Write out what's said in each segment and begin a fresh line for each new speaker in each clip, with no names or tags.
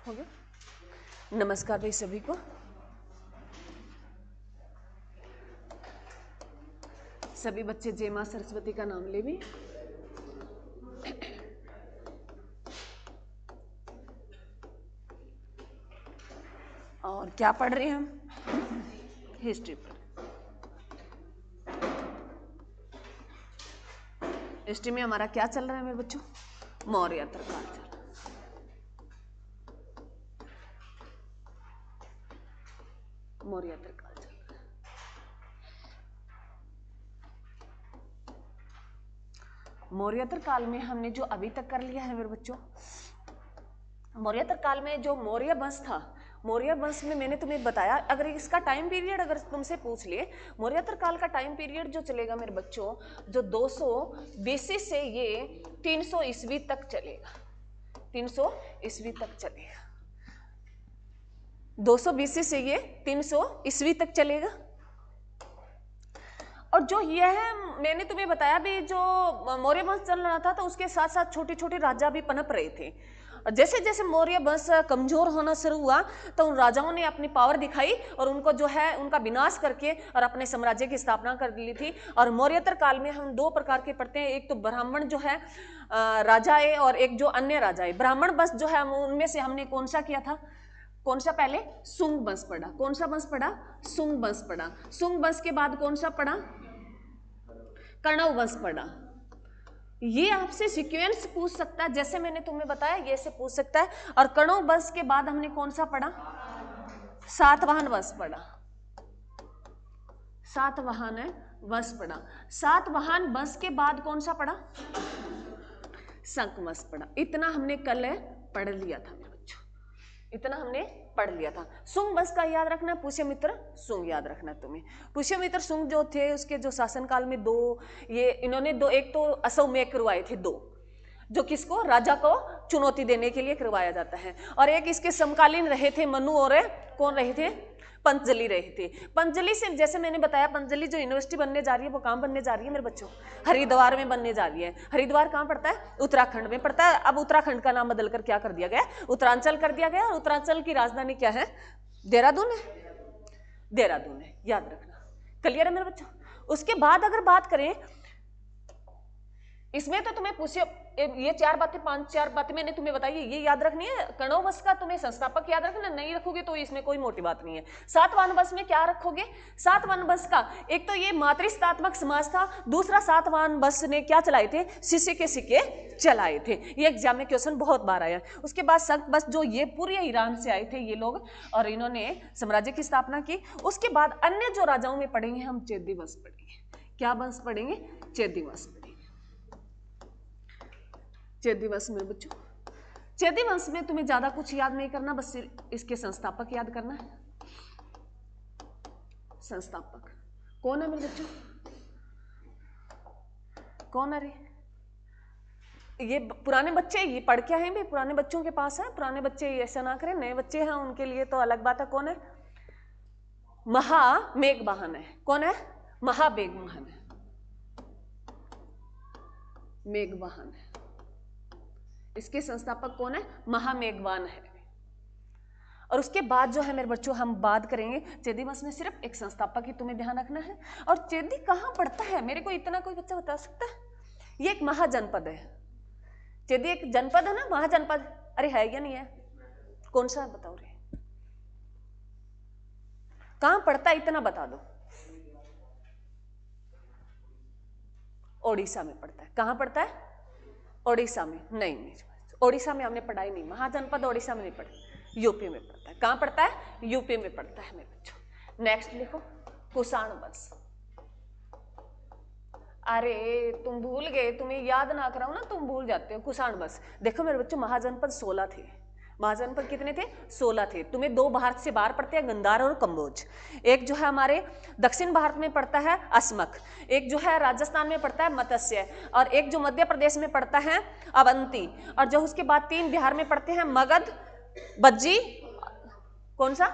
हो गया। नमस्कार भाई सभी को। सभी बच्चे जय मां सरस्वती का नाम ले भी। और क्या पढ़ रहे हैं हम? हिस्ट्री पर। हिस्ट्री में हमारा क्या चल रहा है मेरे बच्चों? मौर्योत्तर काल चल रहा है। मौर्योत्तर काल चल रहा है। मौर्योत्तर काल में हमने जो अभी तक कर लिया है मेरे बच्चों, मौर्योत्तर काल में जो मौर्य वंश था, मौर्य वंश में मैंने तुम्हें बताया, अगर इसका टाइम पीरियड अगर तुमसे पूछ लिए, मौर्योत्तर काल का टाइम पीरियड जो चलेगा मेरे बच्चों, जो 200 BC से ये 300 ईस्वी तक चलेगा। 300 ईस्वी तक चलेगा। 200 BC से ये 300 ईस्वी तक चलेगा। और जो ये है, मैंने तुम्हें बताया भी, जो मौर्य वंश चल रहा था तो उसके साथ साथ छोटे छोटे राजा भी पनप रहे थे। जैसे जैसे मौर्य वंश कमजोर होना शुरू हुआ तो उन राजाओं ने अपनी पावर दिखाई और उनको जो है उनका विनाश करके और अपने साम्राज्य की स्थापना कर ली थी। और मौर्योत्तर काल में हम दो प्रकार के पढ़ते हैं, एक तो ब्राह्मण जो है राजा है और एक जो अन्य राजा है। ब्राह्मण वंश जो है उनमें से हमने कौन सा किया था? कौन सा? पहले सुंग वंश पढ़ा। कौन सा वंश पढ़ा? सुंग वंश पढ़ा। सुंग वंश के बाद कौन सा पढ़ा? कण्व वंश पढ़ा। ये आपसे सीक्वेंस पूछ सकता है, जैसे मैंने तुम्हें बताया ये से पूछ सकता है। और कण्व वंश के बाद हमने कौन सा पढ़ा? सातवाहन वंश पढ़ा। सातवाहन वंश पढ़ा। सातवाहन वंश के बाद कौन सा पढ़ा? शंख वंश पढ़ा। इतना हमने कल पढ़ लिया था मेरे बच्चों, इतना हमने पढ़ लिया था। सुंग वंश का याद रखना, पुष्यमित्र सुंग याद रखना तुम्हें। पुष्यमित्र सुंग जो थे उसके जो शासनकाल में दो ये इन्होंने दो, एक तो अश्वमेध करवाए थे, दो जो किसको? राजा को चुनौती देने के लिए करवाया जाता है। और एक इसके समकालीन रहे थे मनु, और कौन रहे थे? पंतजलि रहे थे। पंतजलि से जैसे मैंने बताया, पंतजलि जो यूनिवर्सिटी बनने जा रही है वो कहाँ बनने जा रही है मेरे बच्चों? हरिद्वार में बनने जा रही है। हरिद्वार कहाँ पड़ता है? उत्तराखंड में पड़ता है। अब उत्तराखंड का नाम बदलकर क्या कर दिया गया? उत्तरांचल कर दिया गया। और उत्तरांचल की राजधानी क्या है? देहरादून है। देहरादून है, याद रखना। क्लियर है मेरे बच्चों? उसके बाद अगर बात करें, इसमें तो तुम्हें पूछे ये चार बातें, चार बातें मैंने तुम्हें बताई है, ये याद रखनी है। कण्व वंश का तुम्हें संस्थापक याद रखना, नहीं रखोगे तो इसमें कोई मोटी बात नहीं है। सातवाहन वंश में क्या रखोगे? सातवाहन वंश का एक तो ये मातृस्थात्मक समाज था, दूसरा सातवाहन वंश ने क्या चलाए थे? शिष्य के सिक्के चलाए थे। ये एग्जाम में क्वेश्चन बहुत बार आया। उसके बाद शंख वंश जो ये पूरे ईरान से आए थे ये लोग, और इन्होंने साम्राज्य की स्थापना की। उसके बाद अन्य जो राजाओं में पढ़ेंगे हम चेदी वंश पढ़ेंगे। क्या वंश पढ़ेंगे? चेदी वंश पढ़ेंगे। चेदी वंश में बच्चों, चेदी वंश में तुम्हें ज्यादा कुछ याद नहीं करना, बस इसके संस्थापक याद करना है। संस्थापक कौन है मेरे बच्चों? कौन है रे? ये पुराने बच्चे ये पढ़ के आए भी, पुराने बच्चों के पास है। पुराने बच्चे ऐसा ना करें, नए बच्चे हैं उनके लिए तो अलग बात है। कौन है? महामेघवाहन है। कौन है? महामेघवाहन है। मेघवाहन है। इसके संस्थापक कौन है? महामेघवान है। और उसके बाद जो है मेरे बच्चों हम बात करेंगे चेदी वंश में, सिर्फ एक संस्थापक ही तुम्हें ध्यान रखना है। और चेदी कहाँ पड़ता है मेरे को इतना कोई बच्चा बता सकता है? ये एक महाजनपद है। चेदी एक जनपद है ना, महाजनपद। अरे है या नहीं है? कौन सा बताओ रे, कहाँ पड़ता है इतना बता दो। ओडिशा में पड़ता है। कहाँ पड़ता है? ओडिशा में। नहीं, ओडिशा में हमने पढ़ाई नहीं, महाजनपद ओडिशा में नहीं पढ़ा, यूपी में पड़ता है। कहाँ पड़ता है? यूपी में पड़ता है मेरे बच्चों। नेक्स्ट लिखो, कुषाण वंश। अरे तुम भूल गए, तुम्हें याद ना कराओ ना तुम भूल जाते हो। कुषाण वंश देखो मेरे बच्चों, महाजनपद 16 थे। महाजनपद कितने थे? 16 थे। तुम्हें दो भारत से बाहर पड़ते हैं, गंधार और कम्बोज। एक जो है हमारे दक्षिण भारत में पड़ता है अस्मक, एक जो है राजस्थान में पड़ता है मत्स्य, और एक जो मध्य प्रदेश में पड़ता है अवंती। और जो उसके बाद 3 बिहार में पड़ते हैं, मगध, बज्जी, कौन सा?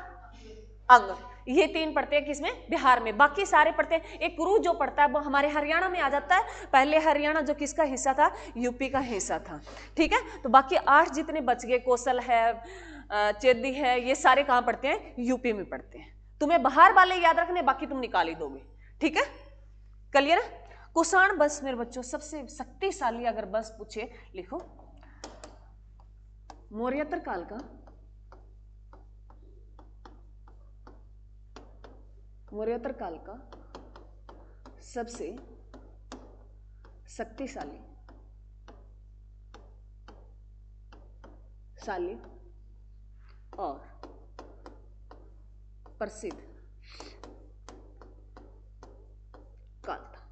अंग। ये 3 पढ़ते हैं किसमें? बिहार में। बाकी सारे पढ़ते हैं, एक कुरु जो पढ़ता है वो हमारे हरियाणा में आ जाता है। पहले हरियाणा जो किसका हिस्सा था? यूपी का हिस्सा था। ठीक है, तो बाकी 8 जितने बच गए, कौशल है, चेदी है, ये सारे कहाँ पढ़ते हैं? यूपी में पढ़ते हैं। तुम्हें बाहर वाले याद रखने, बाकी तुम निकाल ही दोगे, ठीक है, क्लियर है? कुषाण वंश मेरे बच्चों सबसे शक्तिशाली अगर वंश पूछे, लिखो मौर्योत्तर काल का, मौर्योत्तर काल का सबसे शक्तिशाली और प्रसिद्ध काल था।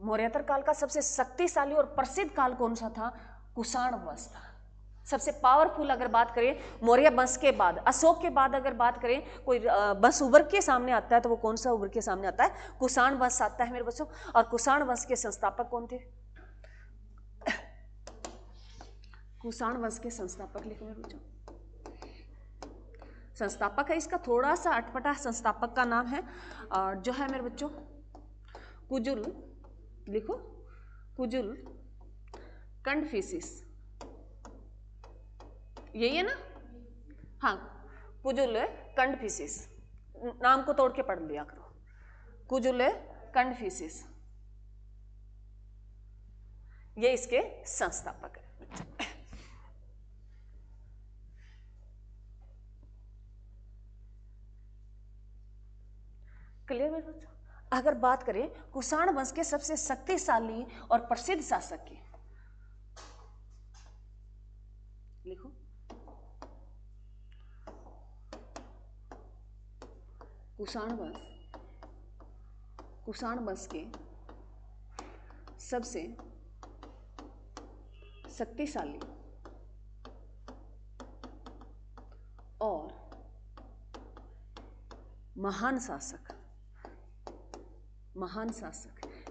मौर्योत्तर काल का सबसे शक्तिशाली और प्रसिद्ध काल कौन सा था? कुषाण वंश था। सबसे पावरफुल अगर बात करें मौर्य वंश के बाद, अशोक के बाद अगर बात करें, कोई वंश उभर के सामने आता है तो वो कौन सा उभर के सामने आता है? कुषाण वंश आता है मेरे बच्चों। और कुषाण वंश के संस्थापक कौन थे? कुषाण वंश के संस्थापक लिखो मेरे बच्चों। संस्थापक है इसका थोड़ा सा अटपटा, संस्थापक का नाम है और जो है मेरे बच्चों कुजुल, लिखो कुजुल कंडफिसिस, यही है ना? हाँ, कुजुल कंडफिसिस, नाम को तोड़ के पढ़ लिया करो, कुजुल कंडफिसिस, ये इसके संस्थापक है। क्लियर मेरे बच्चों? अगर बात करें कुषाण वंश के सबसे शक्तिशाली और प्रसिद्ध शासक की, लिखो कुषाण वंश के सबसे शक्तिशाली और महान शासक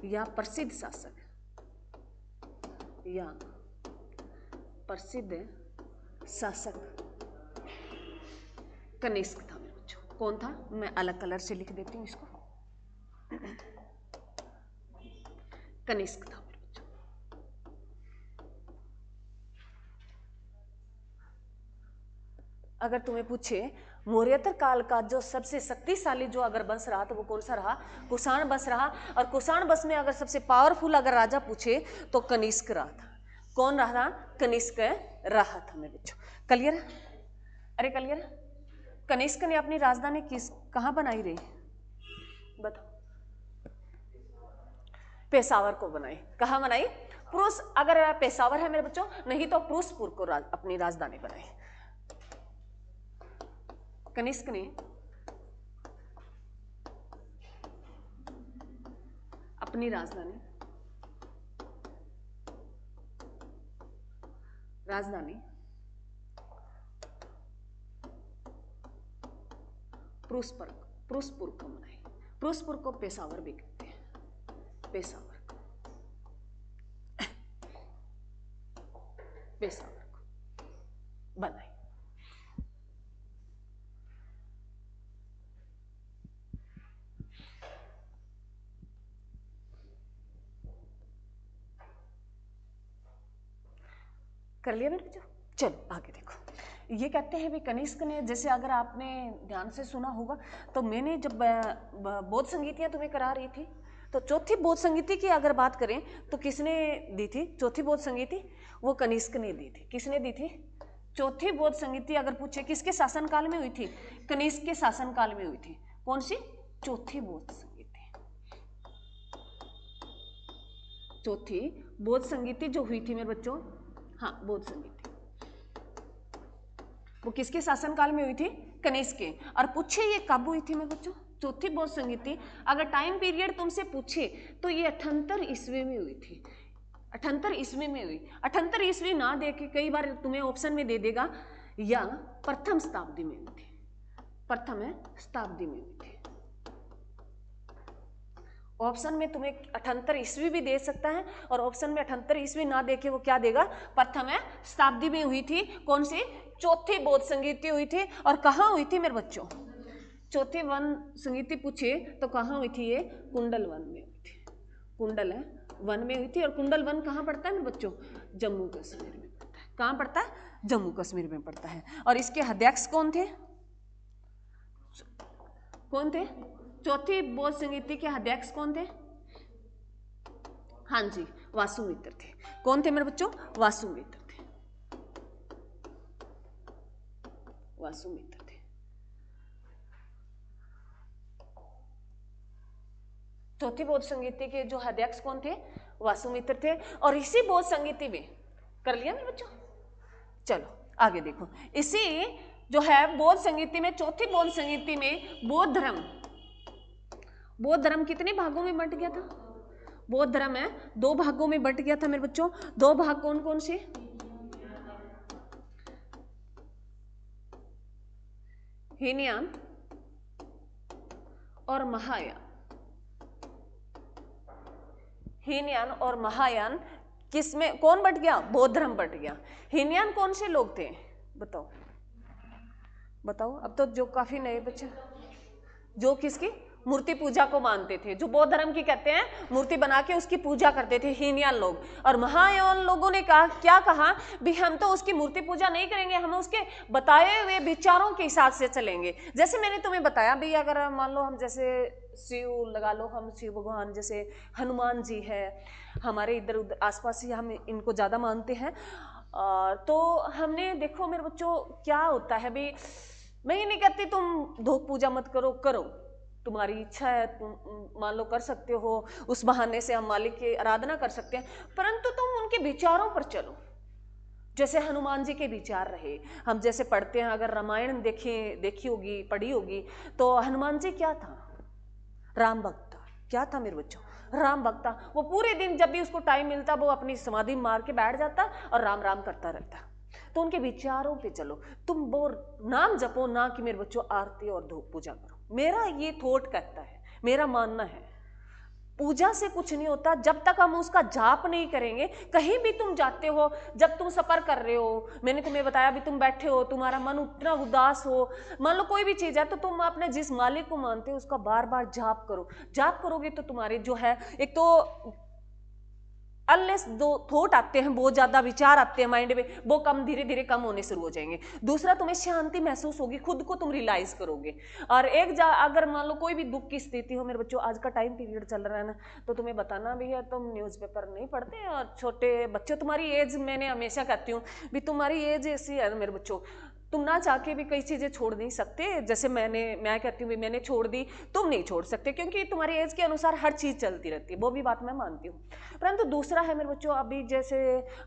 या प्रसिद्ध शासक या प्रसिद्ध शासक कनिष्क था मेरे बच्चों। कौन था? मैं अलग कलर से लिख देती हूँ इसको, कनिष्क था मेरे बच्चों। अगर तुम्हें पूछे मौर्योत्तर काल का जो सबसे शक्तिशाली जो अगर वंश रहा तो वो कौन सा रहा? कुषाण वंश रहा। और कुषाण वंश में अगर सबसे पावरफुल अगर राजा पूछे तो कनिष्क रहा था। कौन रहा? कनिष्क रहा था मेरे बच्चों। क्लियर? अरे क्लियर? कनिष्क ने अपनी राजधानी कहाँ बनाई रही? बताओ। पेशावर को बनाई। कहाँ बनाई? पुरुष, अगर पेशावर है मेरे बच्चों, नहीं तो पुरुषपुर को अपनी राजधानी बनाई। कनिष्क ने अपनी राजधानी पुरुषपुर को बनाई। पुरुषपुर को पेशावर भी कहते हैं, पेशावर को बनाई। कर लिया मेरे बच्चों? चलो आगे देखो। ये कहते हैं भी कनिष्क ने, जैसे अगर आपने ध्यान से सुना होगा तो मैंने जब बौद्ध संगीतियाँ तुम्हें करा रही थी तो चौथी बौद्ध संगीति की अगर बात करें तो किसने दी थी चौथी बौद्ध संगीति? वो कनिष्क ने दी थी। किसने दी थी? चौथी बौद्ध संगीति अगर पूछे किसके शासनकाल में हुई थी? कनिष्क के शासनकाल में हुई थी। कौन सी? चौथी बौद्ध संगीति। चौथी बौद्ध संगीति जो हुई थी मेरे बच्चों, हाँ बौद्ध संगीति, वो किसके शासनकाल में हुई थी? कनिष्क के। और पूछे ये कब हुई थी मेरे बच्चों? चौथी बौद्ध संगीति अगर टाइम पीरियड तुमसे पूछे तो ये 78 ईस्वी में हुई थी। 78 ईस्वी में हुई। 78 ईस्वी ना दे के कई बार तुम्हें ऑप्शन में दे देगा या प्रथम शताब्दी में हुई थी, प्रथम शताब्दी में हुई थी। ऑप्शन में तुम्हें 78 ईस्वी भी दे सकता है और ऑप्शन में 78 ईस्वी ना देके वो क्या देगा? प्रथम शताब्दी में हुई थी। कौन सी? चौथी बौद्ध संगीति हुई थी। और कहाँ हुई थी मेरे बच्चों? चौथी वन संगीति पूछे तो कहाँ हुई थी? ये कुंडल वन में हुई थी। कुंडल वन में हुई थी। और कुंडल वन कहाँ पड़ता है मेरे बच्चों? जम्मू कश्मीर में पड़ता है। कहाँ पड़ता है? जम्मू कश्मीर में पड़ता है। और इसके अध्यक्ष कौन थे? कौन थे? चौथी बौद्ध संगीति के अध्यक्ष कौन थे? हाँ जी, वासुमित्र थे। कौन थे मेरे बच्चों? वासुमित्र थे, वासुमित्र थे। चौथी बौद्ध संगीति के जो अध्यक्ष कौन थे? वासुमित्र थे। और इसी बौद्ध संगीति में, कर लिया मेरे बच्चों? चलो आगे देखो, इसी जो है बौद्ध संगीति में, चौथी बौद्ध संगीति में बौद्ध धर्म कितने भागों में बंट गया था? बौद्ध धर्म है 2 भागों में बंट गया था मेरे बच्चों। 2 भाग कौन कौन से? हीनयान और महायान। हीनयान और महायान किसमें कौन बंट गया? बौद्ध धर्म बंट गया। हीनयान कौन से लोग थे? बताओ बताओ। अब तो जो काफी नए बच्चे, जो किसकी मूर्ति पूजा को मानते थे, जो बौद्ध धर्म की कहते हैं, मूर्ति बना के उसकी पूजा करते थे, हीनयान लोग। और महायान लोगों ने कहा, क्या कहा भी हम तो उसकी मूर्ति पूजा नहीं करेंगे, हम उसके बताए हुए विचारों के हिसाब से चलेंगे। जैसे मैंने तुम्हें बताया भी, अगर मान लो हम जैसे शिव लगा लो, हम शिव भगवान जैसे हनुमान जी है हमारे इधर उधर आसपास ही, हम इनको ज्यादा मानते हैं। तो हमने देखो मेरे बच्चों क्या होता है भी, मैं ये नहीं कहती तुम धूप पूजा मत करो, करो, तुम्हारी इच्छा है, तुम मान लो कर सकते हो, उस बहाने से हम मालिक की आराधना कर सकते हैं, परंतु तुम उनके विचारों पर चलो। जैसे हनुमान जी के विचार रहे, हम जैसे पढ़ते हैं, अगर रामायण देखी होगी, पढ़ी होगी, तो हनुमान जी क्या था? राम भक्त। क्या था मेरे बच्चों? राम भक्त। वो पूरे दिन जब भी उसको टाइम मिलता वो अपनी समाधि मार के बैठ जाता और राम राम करता रहता। तो उनके विचारों पे चलो, तुम वो नाम जपो ना कि मेरे बच्चों आरती और धूप पूजा करो। मेरा ये थॉट कहता है, मेरा मानना है, पूजा से कुछ नहीं होता जब तक हम उसका जाप नहीं करेंगे। कहीं भी तुम जाते हो, जब तुम सफर कर रहे हो, मैंने तुम्हें बताया भी, तुम बैठे हो, तुम्हारा मन उतना उदास हो, मान लो कोई भी चीज है, तो तुम अपने जिस मालिक को मानते हो उसका बार बार जाप करो। जाप करोगे तो तुम्हारे जो है, एक तो अनलेस दो थॉट आते हैं, बहुत ज्यादा विचार आते हैं माइंड में, वो कम धीरे धीरे कम होने शुरू हो जाएंगे। दूसरा, तुम्हें शांति महसूस होगी, खुद को तुम रियलाइज करोगे। और अगर मान लो कोई भी दुख की स्थिति हो, मेरे बच्चों आज का टाइम पीरियड चल रहा है ना, तो तुम्हें बताना भी है, तुम न्यूज़पेपर नहीं पढ़ते और छोटे बच्चे, तुम्हारी एज, मैंने हमेशा कहती हूँ भी तुम्हारी एज ऐसी है मेरे बच्चों, तुम ना चाह के भी कई चीजें छोड़ नहीं सकते। जैसे मैं कहती हूँ मैंने छोड़ दी, तुम नहीं छोड़ सकते, क्योंकि तुम्हारी एज के अनुसार हर चीज चलती रहती है, वो भी बात मैं मानती हूँ। परंतु दूसरा है मेरे बच्चों, अभी जैसे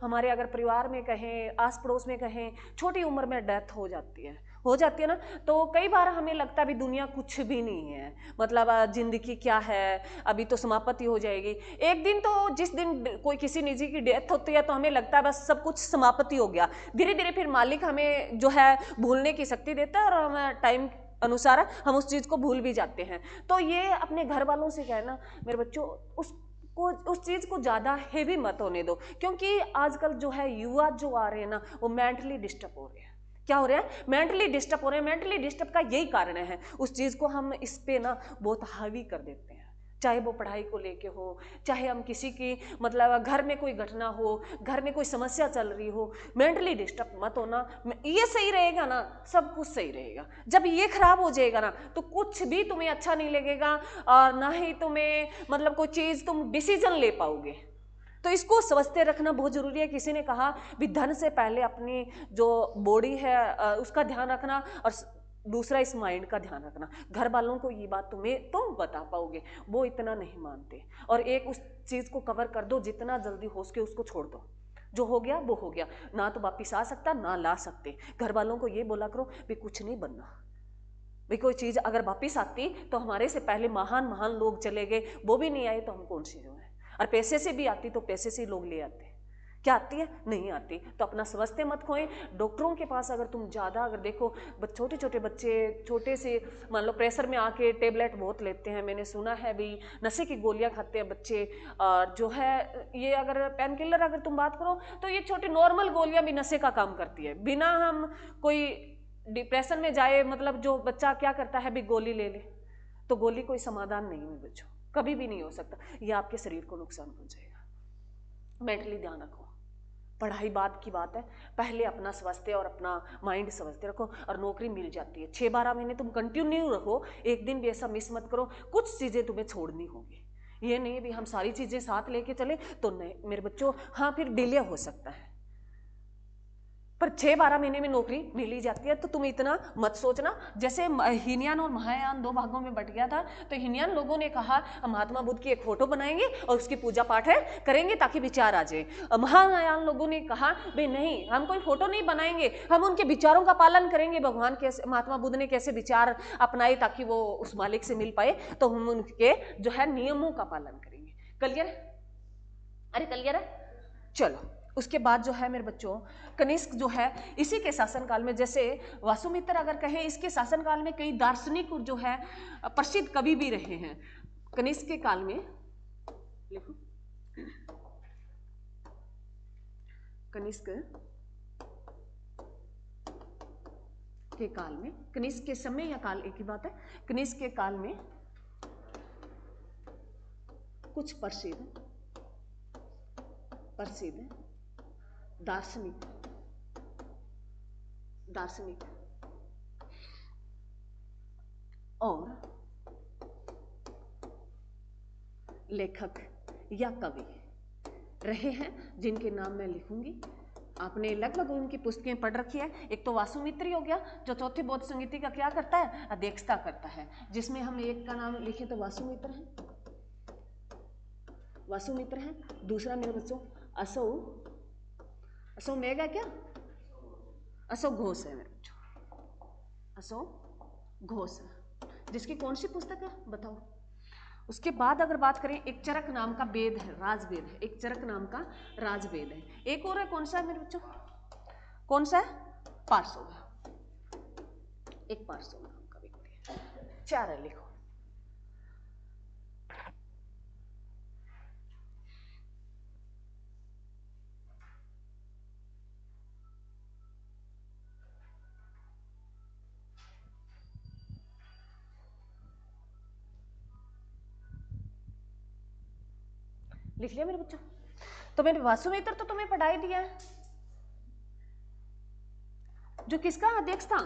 हमारे अगर परिवार में कहें, आस पड़ोस में कहें, छोटी उम्र में डेथ हो जाती है ना, तो कई बार हमें लगता है भी दुनिया कुछ भी नहीं है, मतलब जिंदगी क्या है, अभी तो समाप्ति हो जाएगी एक दिन। तो जिस दिन कोई किसी निजी की डेथ होती है तो हमें लगता है बस सब कुछ समाप्ति हो गया। धीरे धीरे फिर मालिक हमें जो है भूलने की शक्ति देता है, और हम टाइम अनुसार हम उस चीज को भूल भी जाते हैं। तो ये अपने घर वालों से कहना मेरे बच्चों, उस चीज को ज्यादा हेवी मत होने दो, क्योंकि आजकल जो है युवा जो आ रहे हैं ना, वो मेंटली डिस्टर्ब हो रहे हैं। क्या हो रहा है? मेंटली डिस्टर्ब हो रहे हैं। मेंटली डिस्टर्ब का यही कारण है, उस चीज को हम इस पे ना बहुत हावी कर देते हैं, चाहे वो पढ़ाई को लेके हो, चाहे हम किसी की मतलब घर में कोई घटना हो, घर में कोई समस्या चल रही हो, मेंटली डिस्टर्ब मत होना। ये सही रहेगा ना, सब कुछ सही रहेगा। जब ये खराब हो जाएगा ना, तो कुछ भी तुम्हें अच्छा नहीं लगेगा, और ना ही तुम्हें मतलब कोई चीज तुम डिसीजन ले पाओगे। तो इसको समझते रखना बहुत जरूरी है। किसी ने कहा भी धन से पहले अपनी जो बॉडी है उसका ध्यान रखना, और दूसरा इस माइंड का ध्यान रखना। घर वालों को ये बात तुम बता पाओगे, वो इतना नहीं मानते। और एक उस चीज को कवर कर दो, जितना जल्दी हो सके उसको छोड़ दो, जो हो गया वो हो गया, ना तो वापिस आ सकता ना ला सकते। घर वालों को ये बोला करो भी कुछ नहीं बनना, भी कोई चीज अगर वापिस आती तो हमारे से पहले महान महान लोग चले गए, वो भी नहीं आए तो हम कौन सी जो है। और पैसे से भी आती तो पैसे से लोग ले आते, क्या आती है? नहीं आती। तो अपना स्वास्थ्य मत खोएं। डॉक्टरों के पास अगर तुम ज़्यादा अगर देखो, छोटे छोटे बच्चे छोटे से मान लो प्रेशर में आके टेबलेट बहुत लेते हैं, मैंने सुना है भी नशे की गोलियां खाते हैं बच्चे। और जो है ये अगर पेन किलर अगर तुम बात करो तो ये छोटी नॉर्मल गोलियां भी नशे का काम करती है, बिना हम कोई डिप्रेशन में जाए। मतलब जो बच्चा क्या करता है भी गोली ले ले, तो गोली कोई समाधान नहीं है बच्चों, कभी भी नहीं हो सकता। ये आपके शरीर को नुकसान पहुंचाएगा। मेंटली ध्यान रखो, पढ़ाई बाद की बात है, पहले अपना स्वास्थ्य और अपना माइंड समझते रखो और नौकरी मिल जाती है। 6-12 महीने तुम कंटिन्यू रहो, एक दिन भी ऐसा मिस मत करो, कुछ चीज़ें तुम्हें छोड़नी होगी। ये नहीं भी हम सारी चीज़ें साथ लेके चले तो नहीं मेरे बच्चों, हाँ फिर डिले हो सकता है, पर 6-12 महीने में नौकरी मिल ही जाती है। तो तुम इतना मत सोचना। जैसे हीनयान और महायान 2 भागों में बट गया था, तो हीनयान लोगों ने कहा महात्मा बुद्ध की एक फोटो बनाएंगे और उसकी पूजा पाठ करेंगे ताकि विचार आ जाए। महायान लोगों ने कहा भाई नहीं, हम कोई फोटो नहीं बनाएंगे, हम उनके विचारों का पालन करेंगे। भगवान कैसे, महात्मा बुद्ध ने कैसे विचार अपनाए ताकि वो उस मालिक से मिल पाए, तो हम उनके जो है नियमों का पालन करेंगे। क्लियर है? अरे क्लियर है? चलो उसके बाद जो है मेरे बच्चों, कनिष्क जो है इसी के शासनकाल में, जैसे वासुमित्र अगर कहे, इसके शासनकाल में कई दार्शनिक जो है प्रसिद्ध कवि भी रहे हैं। कनिष्क के काल में लिखो, कनिष्क के काल में, कनिष्क के समय या काल एक ही बात है, कनिष्क के काल में कुछ प्रसिद्ध दार्शनिक और लेखक या कवि रहे हैं, जिनके नाम मैं लिखूंगी। आपने लगभग उनकी पुस्तकें पढ़ रखी है। एक तो वासुमित्री हो गया, जो चौथी बौद्ध संहिता का क्या करता है, अध्यक्षता करता है, जिसमें हम एक का नाम लिखे तो वासुमित्र है। दूसरा मेरे बच्चों असो मेगा क्या, असो घोष है मेरे बच्चों, असो घोष है, जिसकी कौन सी पुस्तक है बताओ। उसके बाद अगर बात करें, एक चरक नाम का वेद है, राजवेद है, एक चरक नाम का राजवेद है। एक और है, कौन सा है मेरे बच्चों, कौन सा है, पार्श्व है, एक पार्श्व नाम का व्यक्ति है। 4 है, लिखो। लिख लिया मेरे बच्चों? तो मैंने वासुमित्र तो तुम्हें पढ़ाई दिया है, जो किसका अध्यक्ष था,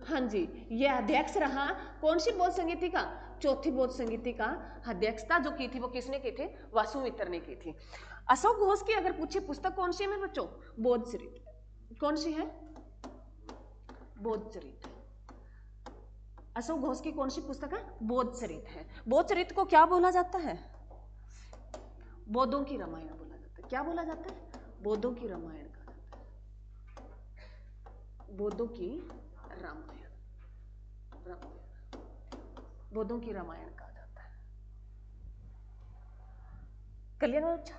हाँ जी, ये अध्यक्ष रहा। कौन सी बौद्ध संहिता का, चौथी बौद्ध संहिता का अध्यक्ष था। जो की थी वो किसने की थी, वासुमित्र ने की थी। अशोक घोष की अगर पूछे पुस्तक कौन सी है मेरे बच्चों, बौद्ध चरित्र। कौन सी है, बौद्ध चरित्र। अशोक घोष की कौन सी पुस्तक है, बौद्ध चरित्र है। बौद्ध चरित्र को क्या बोला जाता है, बौद्धों की रामायण बोला जाता है। क्या बोला जाता है, बौद्धों की रामायण कहा जाता है, बौद्धों की रामायण, बौद्धों की रामायण कहा जाता है। कल्याण अच्छा,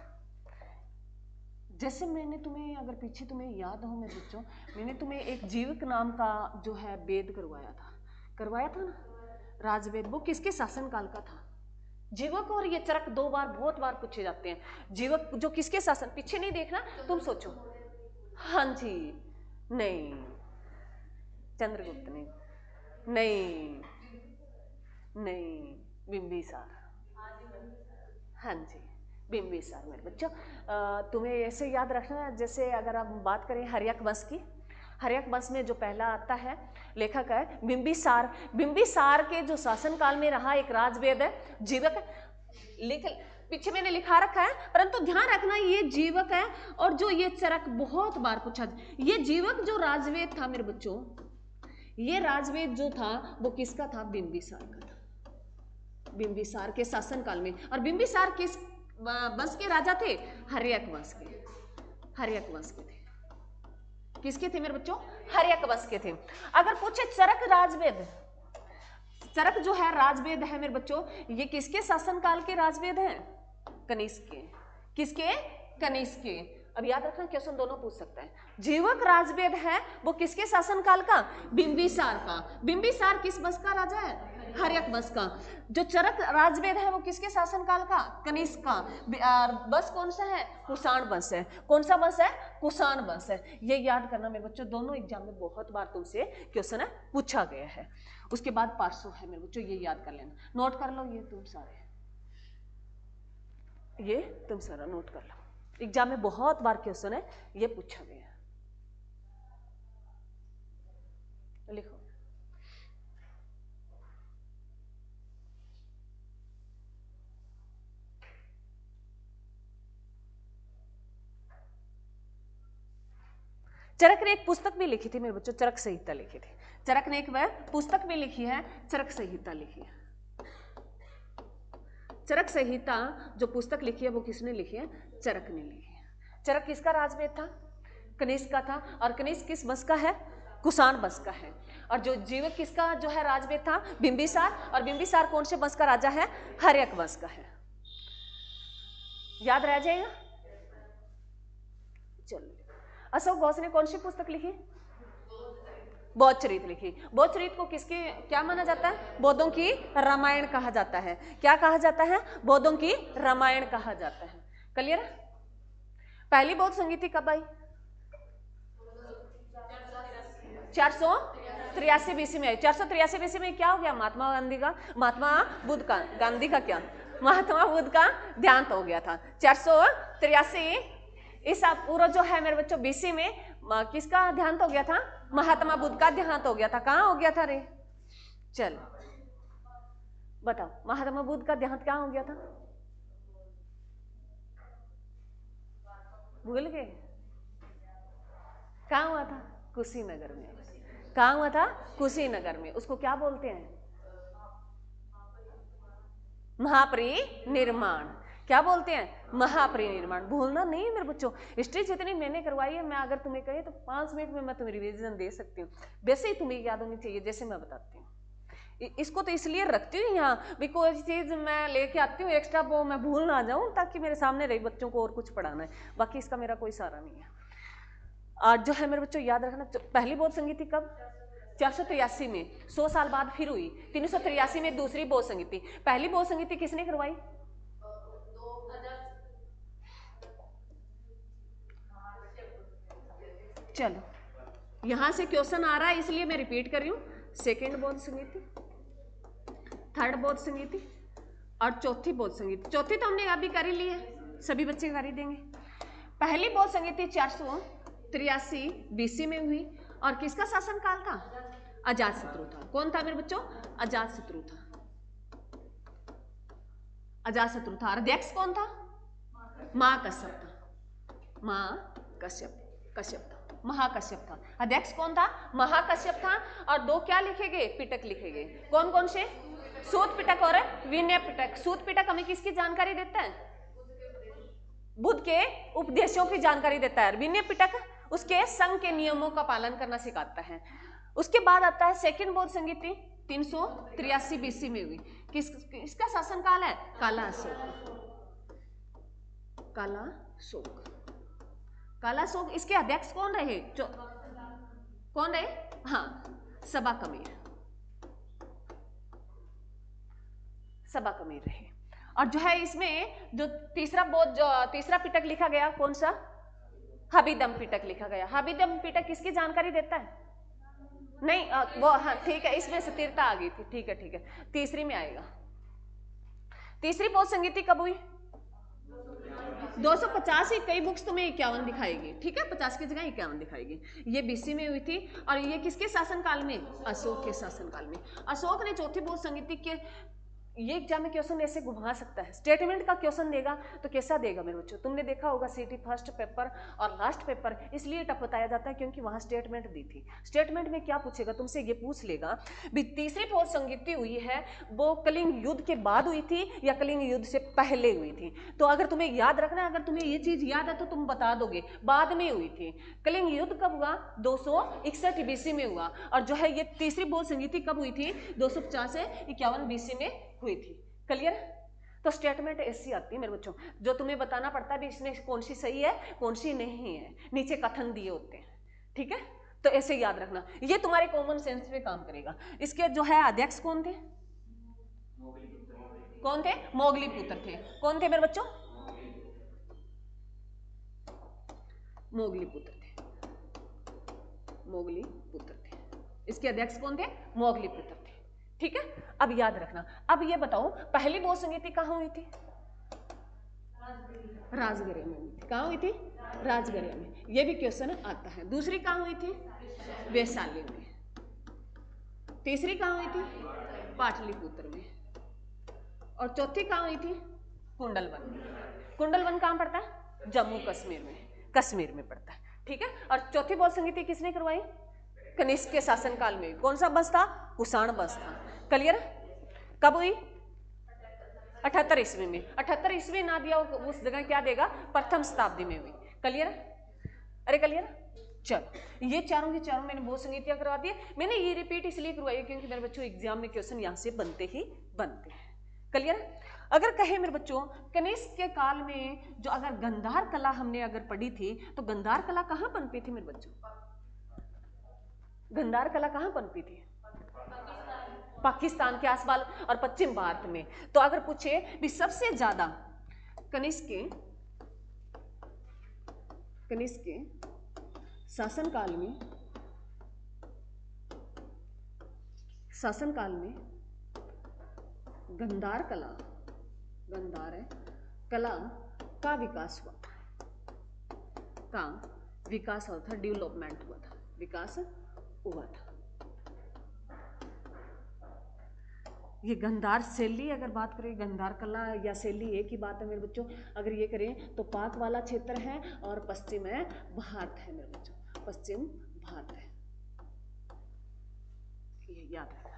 जैसे मैंने तुम्हें, अगर पीछे तुम्हें याद हो मेरे बच्चों, मैंने तुम्हें एक जीवक नाम का जो है वेद करवाया था ना, राजवेद। वो किसके शासनकाल का था, जीवक और ये चरक 2 बार, बहुत बार पूछे जाते हैं। जीवक जो किसके शासन, पीछे नहीं देखना, तुम सोचो। हाँ जी, नहीं, चंद्रगुप्त नहीं, बिंबिसार। हाँ जी, बिंबिसार मेरे बच्चों। तुम्हें ऐसे याद रखना, जैसे अगर आप बात करें हर्यक वंश की, हर्यक वंश में जो पहला आता है लेखक है बिंबिसार। बिंबिसार के जो शासनकाल में रहा एक राजवेद है, जीवक लिख, पीछे मैंने लिखा रखा है, परंतु ध्यान रखना ये जीवक है। और जो ये चरक बहुत बार पूछा, ये जीवक जो राजवेद था मेरे बच्चों, ये राजवेद जो था वो किसका था, बिंबिसार का था, बिंबिसार के शासनकाल में। और बिंबिसार किस वंश के राजा थे, हर्यक वंश के, हर्यक वंश के थे। किसके थे मेरे बच्चों, हर्यक वंश के थे। अगर पूछे चरक राजवेद, चरक जो है राजवेद है मेरे बच्चों, ये किसके शासनकाल के राजवेद हैं, कनिष्क के। किसके, कनिष्क के। अब याद रखना, क्वेश्चन दोनों पूछ सकता है। जीवक राजवेद है वो किसके शासनकाल का, बिंबिसार का। बिंबिसार किस वंश का राजा है, हर्यक वंश का। जो चरक राजवेद है वो किसके शासनकाल का, कनिष्क का। वंश कौन सा है, कुषाण वंश है। कौन सा वंश है, कुषाण वंश है। ये याद करना मेरे बच्चों, दोनों एग्जाम में बहुत बार तुमसे क्वेश्चन है पूछा गया है। उसके बाद पार्श्व है मेरे बच्चों, ये याद कर लेना, नोट कर लो, ये तुम सारा नोट कर लो। एग्जाम में बहुत बार क्वेश्चन है, ये पूछा गया है। लिखो। चरक ने एक पुस्तक भी लिखी थी मेरे बच्चों, चरक संहिता लिखी थी। चरक ने एक वह पुस्तक भी लिखी है, चरक संहिता लिखी है। चरक संहिता जो पुस्तक लिखी है वो किसने लिखी है? चरक ने लिखी है। चरक किसका राजवेद था? कनिष्क का था। और कनिष्क किस वंश का है? कुषाण वंश का है। और जो जीवक किसका जो है राजवेद था? बिंबिसार। और बिंबिसार कौन से वंश का राजा है? हर्यक वंश का है। याद रह जाएगा। चलो, अशोक घोष ने कौन सी पुस्तक लिखी? बौद्धचरित लिखी। बौद्धचरित को किसके क्या माना जाता है? बौद्धों की रामायण कहा जाता है। क्या कहा जाता है? बौद्धों की रामायण कहा जाता है। क्लियर? पहली बौद्ध संगीति कब आई? 483 बीसी में आई। 483 बीसी में क्या हो गया? महात्मा गांधी का, महात्मा बुद्ध का, गांधी का क्या, महात्मा बुद्ध का देहांत हो गया था। 483 ईसा पूर्व जो है मेरे बच्चों बीसी में किसका देहांत हो गया था? महात्मा बुद्ध का देहांत हो गया था। कहाँ हो गया था रे? चल बताओ, महात्मा बुद्ध का देहांत कहाँ हो गया था? भूल गए? कहाँ हुआ था? कुशीनगर में। कहाँ हुआ था? कुशीनगर में। उसको क्या बोलते हैं? महापरिनिर्वाण। क्या बोलते हैं? महापरिनिर्वाण। भूलना नहीं है मेरे बच्चों। हिस्ट्री जितनी मैंने करवाई है, मैं अगर तुम्हें कहे तो 5 मिनट में मैं तुम्हें रिवीजन दे सकती हूँ। वैसे ही तुम्हें याद होनी चाहिए जैसे मैं बताती हूँ। इसको तो इसलिए रखती हूँ यहाँ भी कोई चीज मैं लेके आती हूँ एक्स्ट्रा, वो मैं भूल ना जाऊँ, ताकि मेरे सामने रही बच्चों को और कुछ पढ़ाना है। बाकी इसका मेरा कोई सहारा नहीं है। आज जो है मेरे बच्चों याद रखना, पहली बौद्ध संगीति कब? 483 में। 100 साल बाद फिर हुई 383 में दूसरी बौद्ध संगीति। पहली बौद्ध संगीति किसने करवाई? चलो, यहां से क्वेश्चन आ रहा है इसलिए मैं रिपीट कर रही हूँ। सेकेंड बौद्ध संगीति, थर्ड बौद्ध संगीति और चौथी बौद्ध संगीति। चौथी तो हमने अभी कर ही ली है, सभी बच्चे कर ही देंगे। पहली बौद्ध संगीति 483 बीसी में हुई और किसका शासन काल था? अजातशत्रु था। कौन था मेरे बच्चों? अजातशत्रु था। अजातशत्रु था। अध्यक्ष कौन था? महाकश्यप था। महाकश्यप था। महाकश्यप था। अध्यक्ष कौन था? महाकश्यप था। और 2 क्या लिखे गए? पिटक लिखे गए। कौन कौन से? सूत पिटक और विनय पिटक। सूत पिटक हमें किसकी जानकारी देता है? बुद्ध के उपदेशों की जानकारी देता है। विनय पिटक उसके संघ के नियमों का पालन करना सिखाता है। उसके बाद आता है सेकंड बौद्ध संगीति 383 बीसी में हुई। किसका शासन काल है? काला अशोक। काला अशोक। काला अशोक। इसके अध्यक्ष कौन रहे? कौन रहे? हाँ, सबा कमीर। सबा कमीर रहे। और जो है इसमें जो तीसरा पिटक लिखा गया, कौन सा? हबिदम पिटक लिखा गया। हबिदम पिटक किसकी जानकारी देता है? नहीं वो हाँ ठीक है, इसमें स्थिरता आ गई थी। ठीक है ठीक है, तीसरी में आएगा। तीसरी बौद्ध संगीति कब हुई? 250 ही, कई बुक्स तुम्हें 51 दिखाएगी। ठीक है, 50 की जगह 51 दिखाएगी। ये बीसी में हुई थी। और ये किसके शासन काल में? अशोक के शासन काल में। अशोक ने चौथी बौद्ध संगीति के, ये एग्जाम में क्वेश्चन ऐसे घुमा सकता है। स्टेटमेंट का क्वेश्चन देगा तो कैसा देगा मेरे बच्चों? तुमने देखा होगा सीटी फर्स्ट पेपर और लास्ट पेपर इसलिए टफ बताया जाता है क्योंकि वहां स्टेटमेंट दी थी। स्टेटमेंट में क्या पूछेगा तुमसे? ये पूछ लेगा भी तीसरी बौद्ध संगीति हुई है वो कलिंग युद्ध के बाद हुई थी या कलिंग युद्ध से पहले हुई थी? तो अगर तुम्हें याद रखना है, अगर तुम्हें ये चीज याद है तो तुम बता दोगे बाद में हुई थी। कलिंग युद्ध कब हुआ? 261 बीसी में हुआ। और जो है ये तीसरी बौद्ध संगीति कब हुई थी? 250 से 51 बीसी में हुई थी। क्लियर? तो स्टेटमेंट ऐसी आती है मेरे बच्चों, जो तुम्हें बताना पड़ता है भी इसमें कौन सी सही है कौन सी नहीं है। नीचे कथन दिए होते हैं। ठीक है, तो ऐसे याद रखना, ये तुम्हारे कॉमन सेंस पे काम करेगा। इसके जो है अध्यक्ष कौन थे? कौन थे? मोगली पुत्र थे। कौन थे मेरे बच्चों? मोगली पुत्र थे। मोगली पुत्र थे। इसके अध्यक्ष कौन थे? मोगली पुत्र थे। ठीक है, अब याद रखना। अब ये बताओ पहली बौद्ध संगीति कहाँ हुई थी? राजगढ़िया में हुई थी। कहाँ हुई थी? राजगढ़िया में। ये भी क्वेश्चन आता है। दूसरी कहाँ हुई थी? वैशाली में। तीसरी कहाँ हुई थी? पाटलिपुत्र में। और चौथी कहाँ हुई थी? कुंडलवन में। कुंडलवन कहाँ पड़ता है? जम्मू कश्मीर में, कश्मीर में पड़ता है, ठीक है। और चौथी बौद्ध संगीति किसने करवाई? कनिष्क के शासनकाल में। कौन सा वंश था? कुषाण वंश था। क्लियर? कब हुई? 78 ईस्वी में। 78 ईस्वी ना दिया उस जगह क्या देगा? प्रथम शताब्दी में हुई। क्लियर? अरे क्लियर? चलो, ये चारों के चारों मैंने बहुत संगीतियां करवा दी। मैंने ये रिपीट इसलिए करवाई क्योंकि मेरे बच्चों एग्जाम में क्वेश्चन यहाँ से बनते ही बनते हैं। क्लियर? अगर कहे मेरे बच्चों कनिष्क के काल में जो अगर गंधार कला हमने अगर पढ़ी थी तो गंधार कला कहाँ पनपी थी मेरे बच्चों? गंधार कला कहाँ पनपी थी? पाकिस्तान के आसपास और पश्चिम भारत में। तो अगर पूछे भी सबसे ज्यादा कनिष्क के शासनकाल में गंधार कला का विकास हुआ था, डेवलपमेंट हुआ था, विकास हुआ था। ये गंधार शैली अगर बात करें, गंधार कला या शैली एक ही बात है मेरे बच्चों। अगर ये करें तो पाक वाला क्षेत्र है और पश्चिम है भारत है मेरे बच्चों, पश्चिम भारत है, ये याद रखना।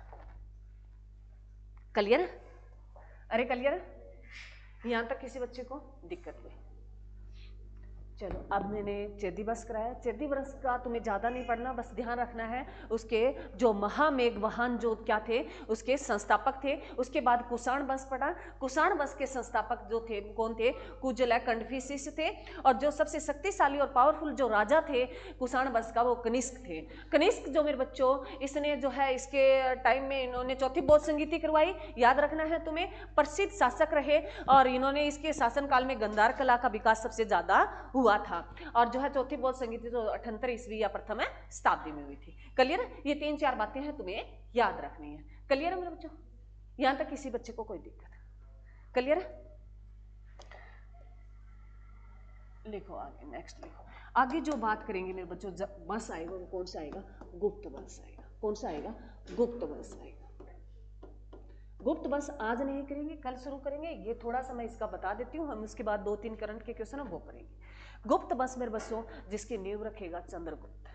क्लियर? अरे क्लियर? यहां तक किसी बच्चे को दिक्कत हुई? चलो, अब मैंने चेदी वंश कराया। चेदी वंश का तुम्हें ज़्यादा नहीं पढ़ना, बस ध्यान रखना है उसके जो महामेघवाहन जो क्या थे उसके संस्थापक थे। उसके बाद कुषाण वंश पढ़ा। कुषाण वंश के संस्थापक जो थे कौन थे? कुजला कंडफिसिस थे। और जो सबसे शक्तिशाली और पावरफुल जो राजा थे कुषाण वंश का वो कनिष्क थे। कनिष्क जो मेरे बच्चों इसने जो है इसके टाइम में इन्होंने चौथी बौद्ध संगीति करवाई, याद रखना है तुम्हें। प्रसिद्ध शासक रहे और इन्होंने इसके शासनकाल में गंधार कला का विकास सबसे ज्यादा हुआ था। और जो है चौथी बौद्ध संगीति जो 78 ईस्वी या प्रथम शताब्दी में हुई थी। क्लियर? ये 3-4 बातें हैं तुम्हें याद रखनी है। क्लियर है मेरे बच्चों? यहां तक किसी बच्चे को कोई दिक्कत? क्लियर? लिखो आगे, नेक्स्ट लिखो। आगे जो बात करेंगे मेरे बच्चों वंश आएगा वो कौन सा आएगा? गुप्त वंश आएगा। कौन सा आएगा? गुप्त वंश आएगा। गुप्त वंश आज नहीं करेंगे, कल शुरू करेंगे। ये थोड़ा सा मैं इसका बता देती हूँ, हम उसके बाद 2-3 करंट के क्वेश्चन वो करेंगे। गुप्त वंश मेरे बच्चों जिसकी नींव रखेगा चंद्रगुप्त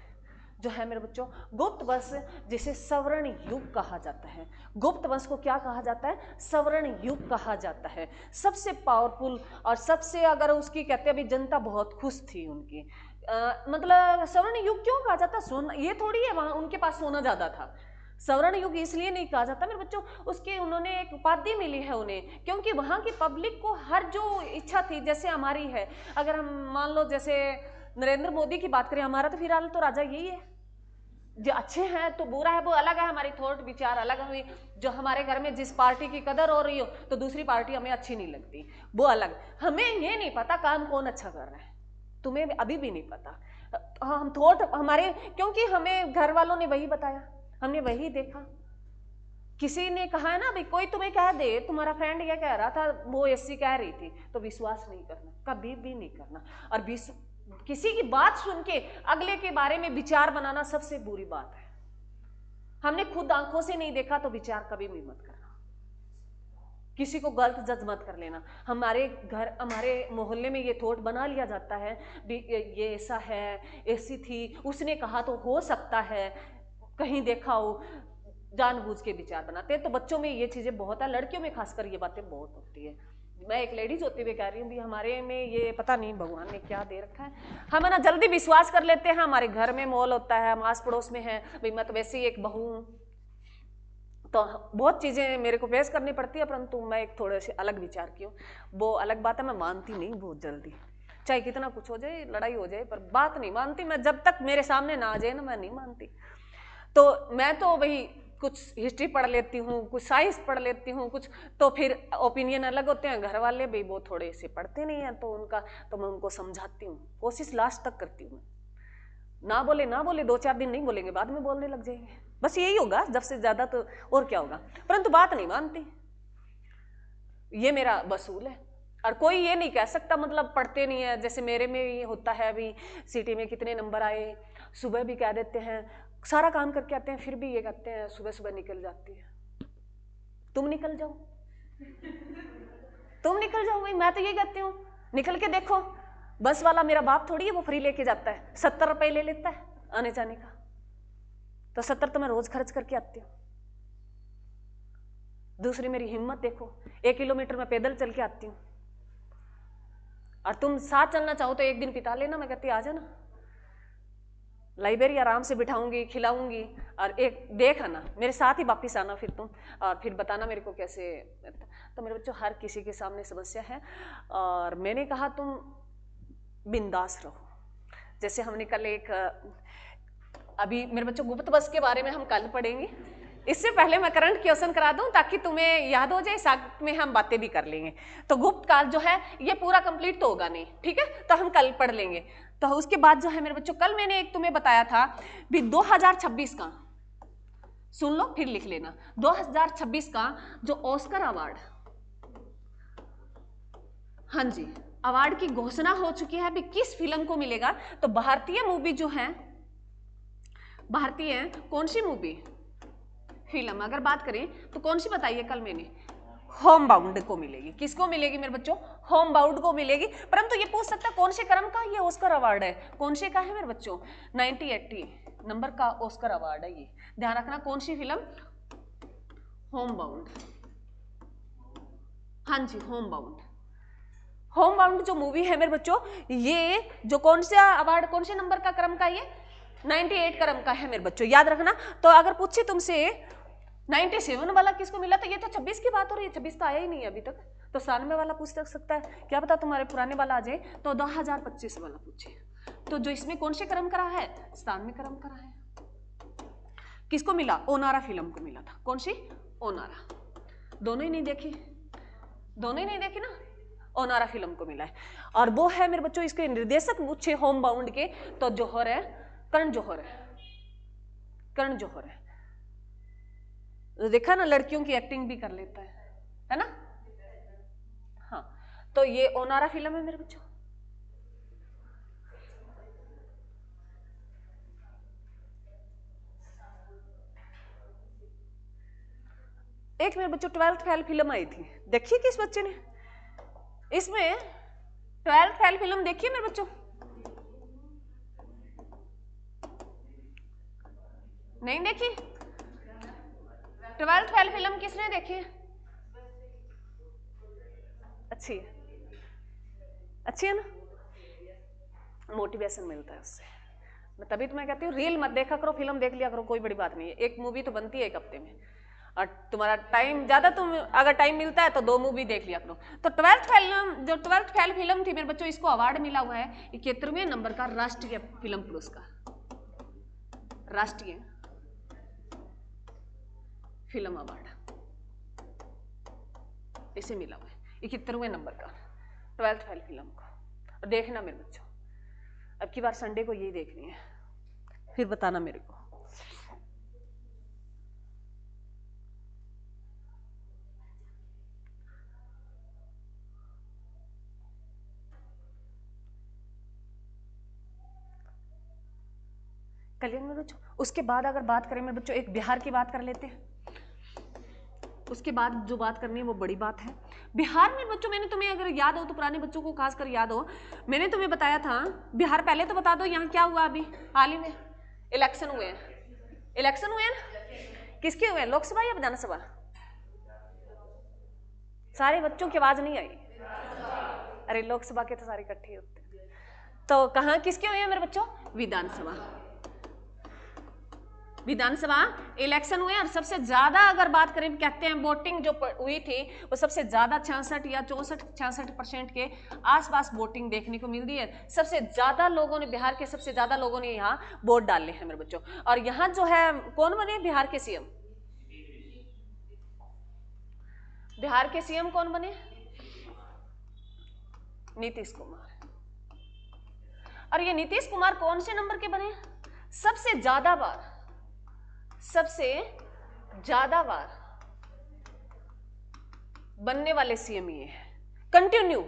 जो है मेरे बच्चों। गुप्त वंश जिसे स्वर्ण युग कहा जाता है। गुप्त वंश को क्या कहा जाता है? स्वर्ण युग कहा जाता है। सबसे पावरफुल और सबसे अगर उसकी कहते हैं अभी जनता बहुत खुश थी उनकी। मतलब स्वर्ण युग क्यों कहा जाता? सोना ये थोड़ी है वहां उनके पास सोना ज्यादा था। स्वर्ण युग इसलिए नहीं कहा जाता मेरे बच्चों, उसके उन्होंने एक उपाधि मिली है उन्हें, क्योंकि वहां की पब्लिक को हर जो इच्छा थी, जैसे हमारी है, अगर हम मान लो जैसे नरेंद्र मोदी की बात करें, हमारा तो फिलहाल तो राजा यही है। जो अच्छे हैं तो बुरा है वो अलग है, हमारी थॉट विचार अलग है। जो हमारे घर में जिस पार्टी की कदर हो रही हो तो दूसरी पार्टी हमें अच्छी नहीं लगती, वो अलग। हमें ये नहीं पता काम कौन अच्छा कर रहा है, तुम्हें अभी भी नहीं पता। हम थॉट हमारे, क्योंकि हमें घर वालों ने वही बताया, हमने वही देखा। किसी ने कहा है ना भाई, कोई तुम्हें कह दे तुम्हारा फ्रेंड ये कह रहा था, वो ऐसी कह रही थी, तो विश्वास नहीं करना, कभी भी नहीं करना। और किसी की बात सुन के अगले के बारे में विचार बनाना सबसे बुरी बात है। हमने खुद आंखों से नहीं देखा तो विचार कभी भी मत करना, किसी को गलत जज मत कर लेना। हमारे घर हमारे मोहल्ले में ये थॉट बना लिया जाता है ये ऐसा है, ऐसी थी, उसने कहा तो हो सकता है, कहीं देखा हो, जानबूझ के विचार बनाते हैं। तो बच्चों में ये चीजें बहुत है, लड़कियों में खासकर ये बातें बहुत होती है। मैं एक लेडीज होते हुए कह रही हूँ भी हमारे में ये पता नहीं भगवान ने क्या दे रखा है, हम ना जल्दी विश्वास कर लेते हैं। हमारे घर में मॉल होता है, हम आस पड़ोस में है, भाई मैं तो वैसे ही एक बहू हूँ, तो बहुत चीजें मेरे को फेस करनी पड़ती है, परंतु मैं एक थोड़े से अलग विचार की हूँ। वो अलग बात है, मैं मानती नहीं बहुत जल्दी, चाहे कितना कुछ हो जाए, लड़ाई हो जाए, पर बात नहीं मानती मैं। जब तक मेरे सामने ना आ जाए ना, मैं नहीं मानती। तो मैं तो वही कुछ हिस्ट्री पढ़ लेती हूँ, कुछ साइंस पढ़ लेती हूँ, कुछ तो फिर ओपिनियन अलग होते हैं। घर वाले भी वो थोड़े से पढ़ते नहीं हैं, तो मैं उनको समझाती हूँ, कोशिश लास्ट तक करती हूँ। ना बोले 2-4 दिन नहीं बोलेंगे, बाद में बोलने लग जाएंगे, बस यही होगा जब से ज्यादा, तो और क्या होगा, परंतु बात नहीं मानती। ये मेरा वसूल है। और कोई ये नहीं कह सकता मतलब पढ़ते नहीं है, जैसे मेरे में ये होता है, अभी सिटी में कितने नंबर आए, सुबह भी कह देते हैं, सारा काम करके आते हैं, फिर भी ये कहते हैं सुबह सुबह निकल जाती है। तुम निकल जाओ, तुम निकल जाओ भाई, मैं तो ये कहती हूँ निकल के देखो। बस वाला मेरा बाप थोड़ी है वो फ्री लेके जाता है, 70 रुपए ले लेता है आने जाने का, तो 70 तो मैं रोज खर्च करके आती हूँ। दूसरी मेरी हिम्मत देखो, 1 किलोमीटर मैं पैदल चल के आती हूँ, और तुम साथ चलना चाहो तो एक दिन बिता लेना, मैं कहती आ जाना, लाइब्रेरी आराम से बिठाऊंगी, खिलाऊंगी, और एक देख आना, मेरे साथ ही वापिस आना फिर तुम, और फिर बताना मेरे को कैसे। तो मेरे बच्चों हर किसी के सामने समस्या है, और मैंने कहा तुम बिंदास रहो। जैसे हमने कल एक, अभी मेरे बच्चों गुप्त बस के बारे में हम कल पढ़ेंगे, इससे पहले मैं करंट क्वेश्चन करा दूं ताकि तुम्हें याद हो जाए, साथ में हम बातें भी कर लेंगे। तो गुप्त काल जो है ये पूरा कंप्लीट तो होगा नहीं, ठीक है, तो हम कल पढ़ लेंगे। तो उसके बाद जो है मेरे बच्चों, कल मैंने एक तुम्हें बताया था भी 2026 का, सुन लो फिर लिख लेना, 2026 का जो ऑस्कर अवार्ड, हाँ जी, अवार्ड की घोषणा हो चुकी है, भी किस फिल्म को मिलेगा। तो भारतीय मूवी जो है, भारतीय कौन सी मूवी फिल्म अगर बात करें तो कौन सी बताइए, कल मैंने होम बाउंड को मिलेगी। किसको मिलेगी मेरे बच्चों? होम बाउंड को मिलेगी। परंतु ये पूछ सकता है कौन से क्रम का ये ऑस्कर अवार्ड है, कौन से का है मेरे बच्चों? 1980 नंबर का ऑस्कर अवार्ड है ये, ध्यान रखना। कौन सी फिल्म? होम बाउंड, हाँ जी, होम बाउंड। होम बाउंड जो मूवी है मेरे बच्चों, ये जो कौन सा अवार्ड, कौन से नंबर का क्रम का, ये 98 क्रम का है मेरे बच्चों, याद रखना। तो अगर पूछे तुमसे 97 वाला किसको मिला, तो ये तो 26 की बात हो रही है, 26 तो आया ही नहीं अभी तक, तो 97 वाला पूछ सकता है, क्या पता तुम्हारे पुराने वाला आ जाए, तो 2025 वाला पूछे। तो जो इसमें कौन से क्रम करा है? 97 क्रम करा है। किसको मिला? ओनारा फिल्म को मिला था। कौन सी? ओनारा। दोनों ही नहीं देखी, दोनों ही नहीं देखी ना, ओनारा फिल्म को मिला है। और वो है मेरे बच्चों, इसके निर्देशक पूछे होम बाउंड के, तो जौहर है, करण जौहर है, करण जौहर है। तो देखा ना, लड़कियों की एक्टिंग भी कर लेता है ना। हाँ, तो ये ओनारा फिल्म है मेरे बच्चों। एक मेरे बच्चों 12th फेल फिल्म आई थी, देखिए किस बच्चे ने? इसमें 12th फेल फिल्म देखिए मेरे बच्चों, नहीं देखी? 12th फेल फिल्म किसने देखी है? अच्छी है, अच्छी है ना, मोटिवेशन मिलता है उससे। तभी तो मैं कहती हूँ रील मत देखा करो, फिल्म देख लिया करो, कोई बड़ी बात नहीं है। एक मूवी तो बनती है एक हफ्ते में, और तुम्हारा टाइम ज्यादा, तुम अगर टाइम मिलता है तो 2 मूवी देख लिया करो। तो 12th फिल्म, जो 12th फेल फिल्म थी मेरे बच्चों, इसको अवार्ड मिला हुआ है 71वें नंबर का राष्ट्रीय फिल्म पुरस्कार, राष्ट्रीय फिल्म अवार्ड इसे मिला हुआ है 71वें नंबर का 12th फेल फिल्म को। देखना मेरे बच्चों, अब की बार संडे को यही देखनी है, फिर बताना मेरे को। कल्याण मेरे बच्चों, उसके बाद अगर बात करें मेरे बच्चों, एक बिहार की बात कर लेते हैं। उसके बाद जो बात करनी है वो बड़ी बात है। बिहार में बच्चों, मैंने तुम्हें अगर याद हो तो, पुराने बच्चों को खासकर याद हो, मैंने तुम्हें बताया था बिहार, पहले तो बता दो यहाँ क्या हुआ, अभी हाल ही में इलेक्शन हुए हैं, इलेक्शन हुए हैं ना, किसके हुए हैं, लोकसभा या विधानसभा? सारे बच्चों की आवाज नहीं आई, अरे लोकसभा के तो सारे इकट्ठे होते हैं, तो कहाँ किसके हुए हैं मेरे बच्चों? विधानसभा, विधानसभा इलेक्शन हुए। और सबसे ज्यादा अगर बात करें, कहते हैं वोटिंग जो हुई थी वो सबसे ज्यादा 66 या 64-66% के आसपास वोटिंग देखने को मिलती है। सबसे ज्यादा लोगों ने, बिहार के सबसे ज्यादा लोगों ने यहाँ वोट डाले हैं मेरे बच्चों। और यहाँ जो है कौन बने बिहार के सीएम? बिहार के सीएम कौन बने? नीतीश कुमार। और ये नीतीश कुमार कौन से नंबर के बने? सबसे ज्यादा बार, सबसे ज्यादा बार बनने वाले सीएम ये है। कंटिन्यू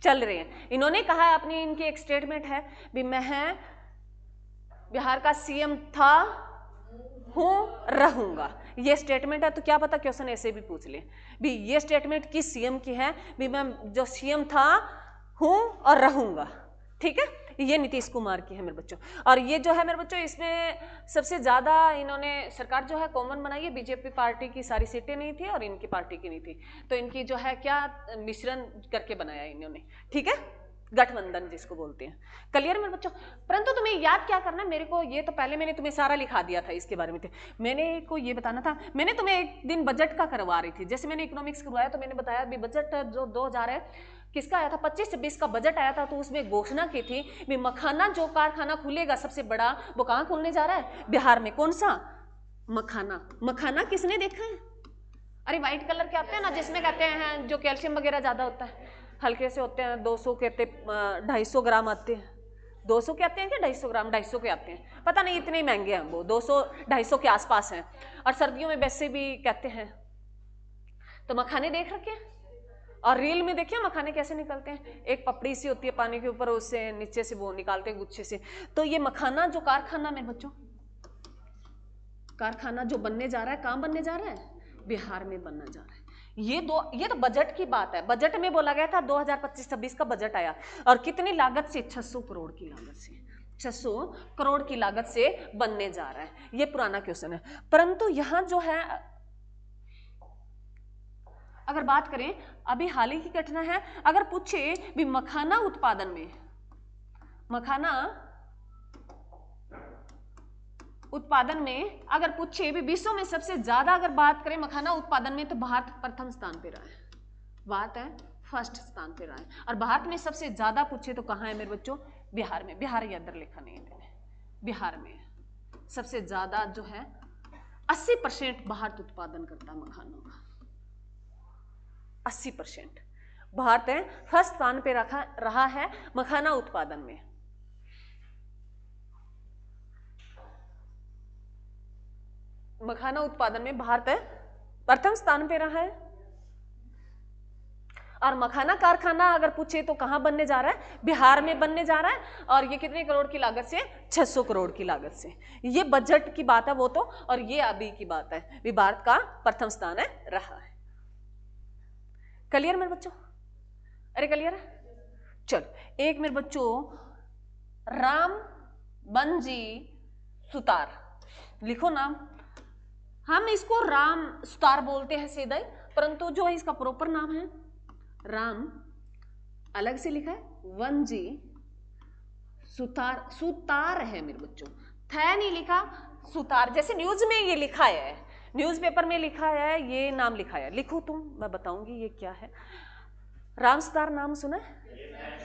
चल रहे हैं। इन्होंने कहा है, अपनी इनकी एक स्टेटमेंट है भी मैं बिहार का सीएम था, हूं, रहूंगा, ये स्टेटमेंट है। तो क्या पता क्वेश्चन ऐसे भी पूछ ले भी ये स्टेटमेंट किस सीएम की है, भी मैं जो सीएम था, हूं और रहूंगा। ठीक है, ये नीतीश कुमार की है मेरे बच्चों। और ये जो है मेरे बच्चों, इसमें सबसे ज्यादा इन्होंने सरकार जो है कॉमन बनाई है। बीजेपी पार्टी की सारी सीटें नहीं थी और इनकी पार्टी की नहीं थी, तो इनकी जो है क्या मिश्रण करके बनाया इन्होंने। ठीक है, गठबंधन जिसको बोलते हैं। क्लियर मेरे बच्चों? परंतु तुम्हें याद क्या करना, मेरे को ये तो पहले मैंने तुम्हें सारा लिखा दिया था इसके बारे में। मैंने को ये बताना था, मैंने तुम्हें एक दिन बजट का करवा रही थी, जैसे मैंने इकोनॉमिक्स करवाया तो मैंने बताया भी बजट जो 2000 है किसका आया था, 25-26 का बजट आया था। तो उसमें घोषणा की थी भी मखाना जो कारखाना खुलेगा सबसे बड़ा, वो कहाँ खुलने जा रहा है, बिहार में। कौन सा? मखाना। मखाना किसने देखा है? अरे व्हाइट कलर के आते हैं ना, जिसमें कहते हैं जो कैल्शियम वगैरह ज्यादा होता है, हल्के से होते हैं, 200 कहते 250 ग्राम आते हैं। 200 के आते हैं क्या 250 ग्राम? 250 के आते हैं, पता नहीं, इतने ही महंगे हैं वो, 200-250 के आसपास हैं। और सर्दियों में वैसे भी कहते हैं। तो मखाने देख रखे हैं, और रील में देखिए मखाने कैसे निकलते हैं, एक पपड़ी सी होती है पानी के ऊपर, उससे नीचे से वो निकालते हैं गुच्छे से। तो ये मखाना जो कारखाना में बच्चों, कारखाना जो बनने जा रहा है, कहाँ बनने जा रहा है? बिहार में बनना जा रहा है। ये तो बजट की बात है। बजट में बोला गया था 2025-26 का बजट आया, और कितनी लागत से? 600 करोड़ की लागत से, 600 करोड़ की लागत से बनने जा रहा है। ये पुराना क्वेश्चन है। परंतु यहां जो है अगर बात करें, अभी हाल ही की घटना है, अगर पूछे भी मखाना उत्पादन में, मखाना उत्पादन में अगर पूछे भी विश्व में सबसे ज्यादा अगर बात करें मखाना उत्पादन में, तो भारत प्रथम स्थान पे रहा है। भारत है फर्स्ट स्थान पे रहा है। और भारत में सबसे ज्यादा पूछे तो कहाँ है मेरे बच्चों? बिहार में। बिहार ये अंदर लिखा नहीं है मैंने, बिहार में सबसे ज्यादा जो है 80% भारत उत्पादन करता है मखानों का। 80% भारत है फर्स्ट स्थान पे रहा है मखाना उत्पादन में। मखाना उत्पादन में भारत प्रथम स्थान पे रहा है। और मखाना कारखाना अगर पूछे तो कहां बनने जा रहा है? बिहार में बनने जा रहा है। और ये कितने करोड़ की लागत से? 600 करोड़ की लागत से। ये बजट की बात है वो तो, और ये अभी की बात है, भी भारत का प्रथम स्थान है रहा है। क्लियर मेरे बच्चों? अरे क्लियर है? चलो, एक मेरे बच्चों राम बनजी सुतार, लिखो नाम। हम इसको राम सुतार बोलते हैं सीधा ही, परंतु जो है इसका प्रॉपर नाम है राम, अलग से लिखा है, वनजी सुतार। सुतार है मेरे बच्चों, थे नहीं लिखा, सुतार। जैसे न्यूज में ये लिखा है, न्यूज़पेपर में लिखा है, ये नाम लिखा है। लिखो तुम, मैं बताऊंगी ये क्या है। राम सुतार नाम सुना है?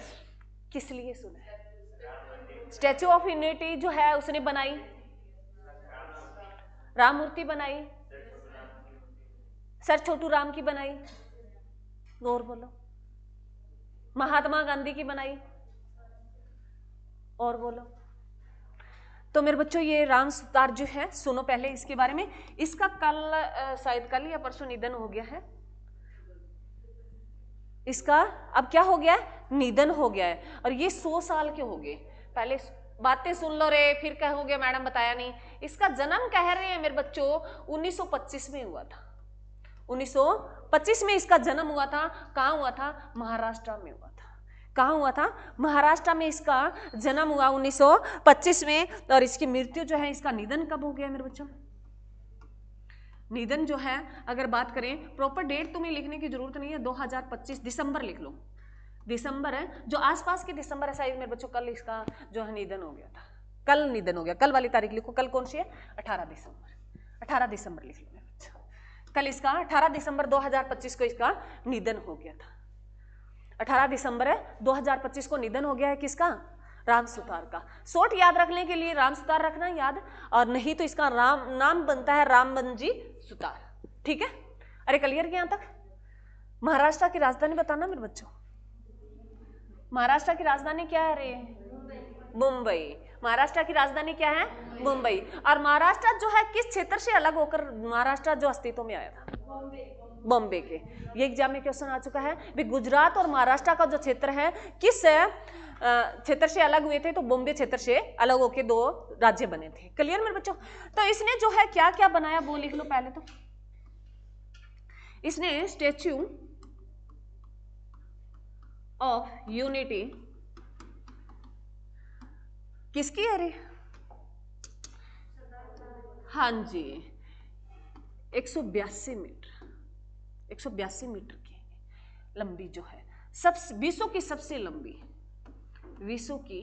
किस लिए सुना है? स्टैचू ऑफ यूनिटी जो है उसने बनाई, राम मूर्ति बनाई, सर छोटू राम की बनाई, और बोलो, महात्मा गांधी की बनाई, और बोलो। तो मेरे बच्चों ये राम सुतार जो है, सुनो पहले इसके बारे में। इसका कल शायद कल या परसों निधन हो गया है। इसका अब क्या हो गया है? निधन हो गया है। और ये 100 साल के हो गए। पहले बातें सुन लो रे, फिर कहोगे मैडम बताया नहीं। इसका जन्म कह रहे हैं मेरे बच्चों 1925 में हुआ था। 1925 में इसका जन्म हुआ था। कहाँ हुआ था? महाराष्ट्र में हुआ था। कहाँ हुआ था? महाराष्ट्र में इसका जन्म हुआ 1925 में। और इसकी मृत्यु जो है, इसका निधन कब हो गया मेरे बच्चों? निधन जो है अगर बात करें, प्रॉपर डेट तुम्हें लिखने की जरूरत नहीं है, 2025 दिसंबर लिख लो। दिसंबर है, जो आसपास के दिसंबर है, शायद मेरे बच्चों कल इसका जो है निधन हो गया था। कल निधन हो गया। कल वाली तारीख लिखो, कल कौन सी है? 18 दिसंबर। 18 दिसंबर लिख लो मेरे बच्चों। कल इसका 18 दिसंबर 2025 को इसका निधन हो गया था। 18 दिसंबर 2025 को निधन हो गया है किसका? राम सुतार का। शॉर्ट याद रखने के लिए राम सुतार रखना याद, और नहीं तो इसका नाम बनता है रामबंजी सुतार। ठीक है? अरे क्लियर क्या यहां तक? महाराष्ट्र की राजधानी बताना मेरे बच्चों। महाराष्ट्र की राजधानी क्या है रे? मुंबई। महाराष्ट्र की राजधानी क्या है? मुंबई। और महाराष्ट्र जो है किस क्षेत्र से अलग होकर महाराष्ट्र जो अस्तित्व में आया था? बॉम्बे के। ये एग्जाम में क्वेश्चन आ चुका है भी गुजरात और महाराष्ट्र का जो क्षेत्र है किस क्षेत्र से अलग हुए थे, तो बॉम्बे क्षेत्र से अलग होके 2 राज्य बने थे। क्लियर मेरे बच्चों? तो इसने जो है क्या क्या बनाया वो लिख लो पहले तो। इसने स्टैच्यू ऑफ यूनिटी किसकी है रे? हाँ जी, 182 मीटर, 182 मीटर की लंबी जो है, विश्व की सबसे लंबी, विश्व की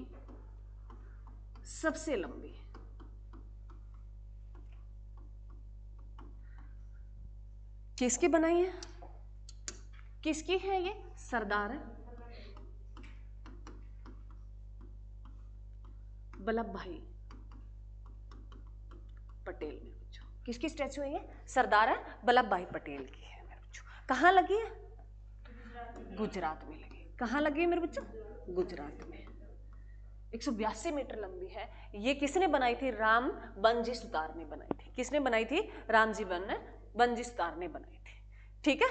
सबसे लंबी किसकी बनाई है? किसकी है ये? सरदार वल्लभ भाई पटेल में बच्चों। किसकी स्टैचू है ये? सरदार वल्लभ भाई पटेल की है मेरे बच्चों। कहाँ लगी है? गुजरात में लगी। कहाँ लगी है मेरे बच्चों? गुजरात में। 182 मीटर लंबी है। ये किसने बनाई थी? राम बनजी सुतार ने बनाई थी। किसने बनाई थी? रामजी बनजी सुतार ने बनाई थी। ठीक है,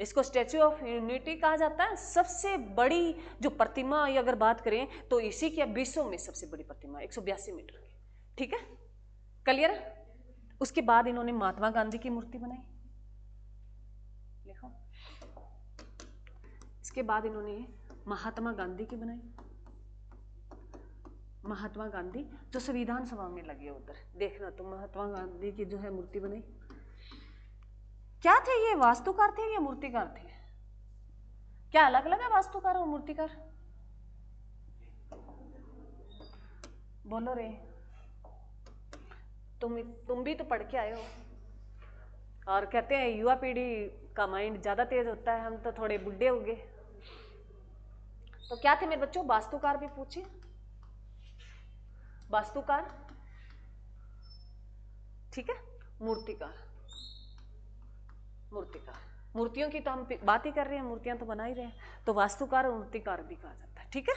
इसको स्टैच्यू ऑफ यूनिटी कहा जाता है। सबसे बड़ी जो प्रतिमा अगर बात करें तो इसी की विश्व में सबसे बड़ी प्रतिमा 182 मीटर की। ठीक है, क्लियर है? उसके बाद इन्होंने महात्मा गांधी की मूर्ति बनाई, लिखो। इसके बाद इन्होंने महात्मा गांधी की बनाई। महात्मा गांधी जो संविधान सभा में लगी है उधर देखना, तो महात्मा गांधी की जो है मूर्ति बनाई। क्या थे ये? वास्तुकार थे या मूर्तिकार थे? क्या अलग अलग है वास्तुकार और मूर्तिकार? बोलो रे, तुम भी तो पढ़ के आए हो। और कहते हैं युवा पीढ़ी का माइंड ज्यादा तेज होता है, हम तो थोड़े बुढ़े हो गए। तो क्या थे मेरे बच्चों? वास्तुकार भी पूछे, वास्तुकार, ठीक है, मूर्तिकार। मूर्तिकार, मूर्तियों की तो हम बात ही कर रहे हैं, मूर्तियां तो बना ही रहे हैं, तो वास्तुकार और मूर्तिकार भी कहा जाता है। ठीक है,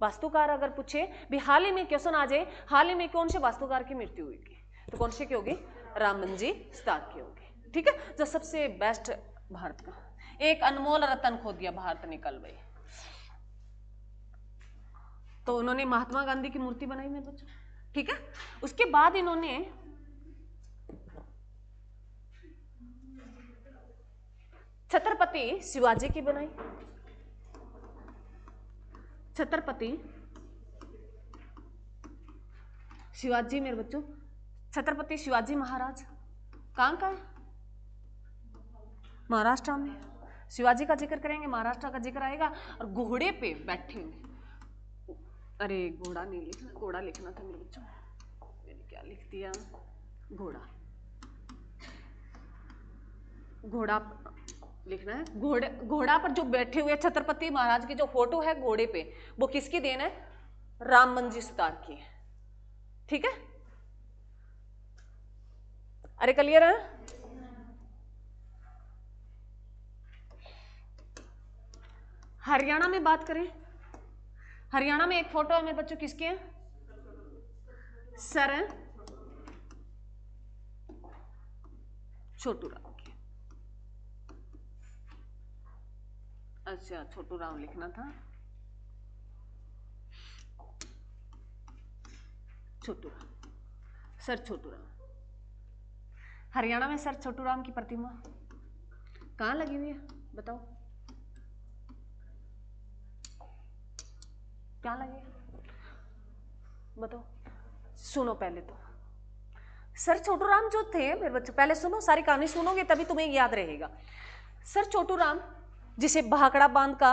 वास्तुकार अगर पूछे भी हाल ही में क्वेश्चन आ जाए, हाल ही में कौन से वास्तुकार की मृत्यु हुई थी, तो कौन सी की होगी? राम बनजी सुतार की होगी। ठीक है, जो सबसे बेस्ट भारत का एक अनमोल रतन खो दिया भारत ने कल भाई। तो उन्होंने महात्मा गांधी की मूर्ति बनाई मेरे बच्चों। ठीक है, उसके बाद इन्होंने छत्रपति शिवाजी की बनाई। छत्रपति शिवाजी मेरे बच्चों, छत्रपति शिवाजी महाराज कहाँ का है? महाराष्ट्र में। शिवाजी का जिक्र करेंगे, महाराष्ट्र का जिक्र आएगा। और घोड़े पे बैठे हुए, अरे घोड़ा नहीं लिखना, घोड़ा लिखना था मेरे बच्चों, मैंने क्या लिख दिया? घोड़ा, घोड़ा लिखना है। घोड़ा पर जो बैठे हुए छत्रपति महाराज की जो फोटो है घोड़े पे, वो किसकी देन है? राम बनजी सुतार की है। ठीक है, अरे क्लियर है? हरियाणा में बात करें, हरियाणा में एक फोटो है मेरे बच्चों, किसके हैं? सर छोटू राम की। अच्छा, छोटू राम लिखना था, छोटू राम, सर छोटू राम। हरियाणा में सर छोटू राम की प्रतिमा कहाँ लगी हुई है बताओ? कहाँ लगी है बताओ? सुनो पहले तो, सर छोटू राम जो थे मेरे बच्चों, पहले सुनो, सारी कहानी सुनोगे तभी तुम्हें याद रहेगा। सर छोटू राम जिसे भाखड़ा बांध का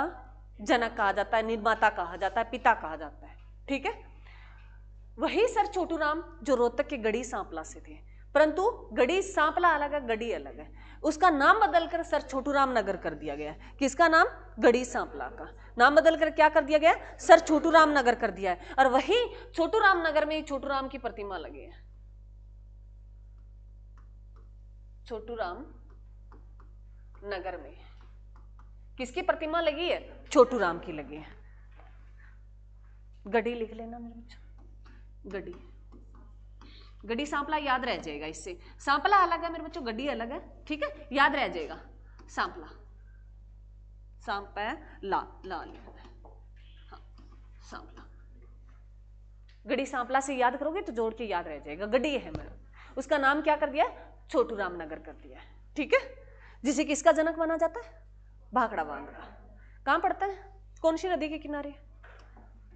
जनक कहा जाता है, निर्माता कहा जाता है, पिता कहा जाता है। ठीक है, वही सर छोटू राम जो रोहतक के गढ़ी सांपला से थे, परंतु गढ़ी सांपला अलग है, गढ़ी अलग है। उसका नाम बदलकर सर छोटू राम नगर कर दिया गया। किसका नाम? गढ़ी सांपला का नाम बदलकर क्या कर दिया गया? सर छोटू राम नगर कर दिया है। और वही छोटू राम नगर में ही छोटू राम की प्रतिमा लगी है। छोटू राम नगर में किसकी प्रतिमा लगी है? छोटू राम की लगी है। गढ़ी लिख लेना मेरे बच्चों, गढ़ी। गड्डी सांपला याद रह जाएगा, इससे सांपला अलग है मेरे बच्चों, गड्डी अलग है, ठीक है, याद रह जाएगा। सांपला, सांपला ला लिखना है, हाँ सांपला। गड्डी सांपला से याद करोगे तो जोड़ के याद रह जाएगा, गड्डी है मेरा, उसका नाम क्या कर दिया, छोटू रामनगर कर दिया है, ठीक है। जिसे किसका जनक माना जाता है, भाखड़ा बांध का। कहाँ पड़ता है, कौन सी नदी के किनारे,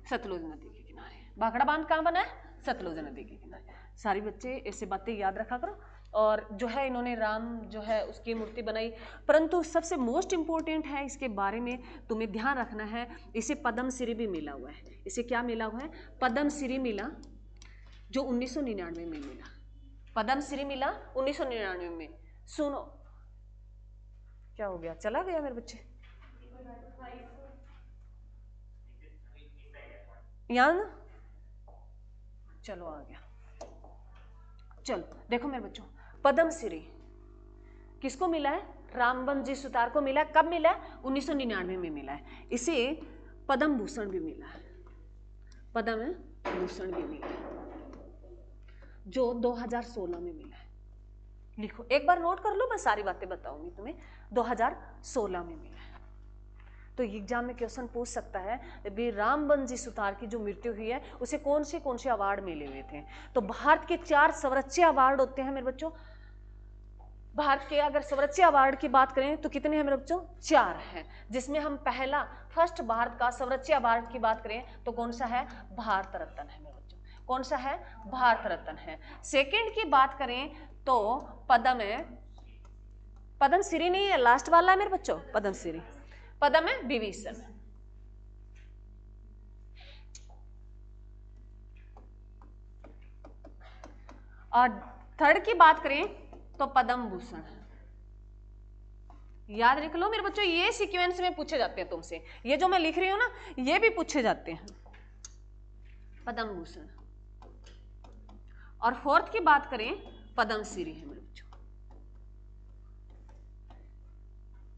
सतलुज नदी के किनारे। भाखड़ा बांध कहाँ बना है, सतलुज नदी के किनारे। सारी बच्चे ऐसे बातें याद रखा करो। और जो है इन्होंने राम जो है उसकी मूर्ति बनाई, परंतु सबसे मोस्ट इंपॉर्टेंट है इसके बारे में तुम्हें ध्यान रखना है, इसे पद्मश्री भी मिला हुआ है। इसे क्या मिला हुआ है, पद्मश्री मिला, जो 1999 में मिला। पद्मश्री मिला 1999 में। सुनो क्या हो गया, चला गया मेरे बच्चे, यहाँ ना, चलो आ गया। चलो देखो मेरे बच्चों, पद्मश्री किसको मिला है, रामबन जी सुतार को मिला है। कब मिला है, 1999 में मिला है। इसे पद्म भूषण भी मिला है, पद्म भूषण भी मिला है, जो 2016 में मिला है। लिखो एक बार नोट कर लो, मैं सारी बातें बताऊंगी तुम्हें। 2016 में मिला है। तो एग्जाम में क्वेश्चन पूछ सकता है, भी रामबन जी सुतार की जो मृत्यु हुई है उसे कौन से अवार्ड मिले हुए थे। तो भारत के 4 सर्वोच्च अवार्ड होते हैं मेरे बच्चों। भारत के अगर सर्वोच्च अवार्ड की बात करें तो कितने हैं मेरे बच्चों, 4 हैं, जिसमें हम पहला फर्स्ट भारत का सर्वोच्च अवार्ड की बात करें तो कौन सा है, भारत रत्न है मेरे बच्चों। कौन सा है, भारत रत्न है। सेकंड की बात करें तो पद्म है, पद्मश्री नहीं है, लास्ट वाला है मेरे बच्चों, पद्मश्री, पद्म विभूषण। और थर्ड की बात करें तो पद्म भूषण। याद रख लो मेरे बच्चों, ये सीक्वेंस में पूछे जाते हैं तुमसे, ये जो मैं लिख रही हूं ना ये भी पूछे जाते हैं, पद्म भूषण। और फोर्थ की बात करें पद्मश्री है मेरे बच्चों,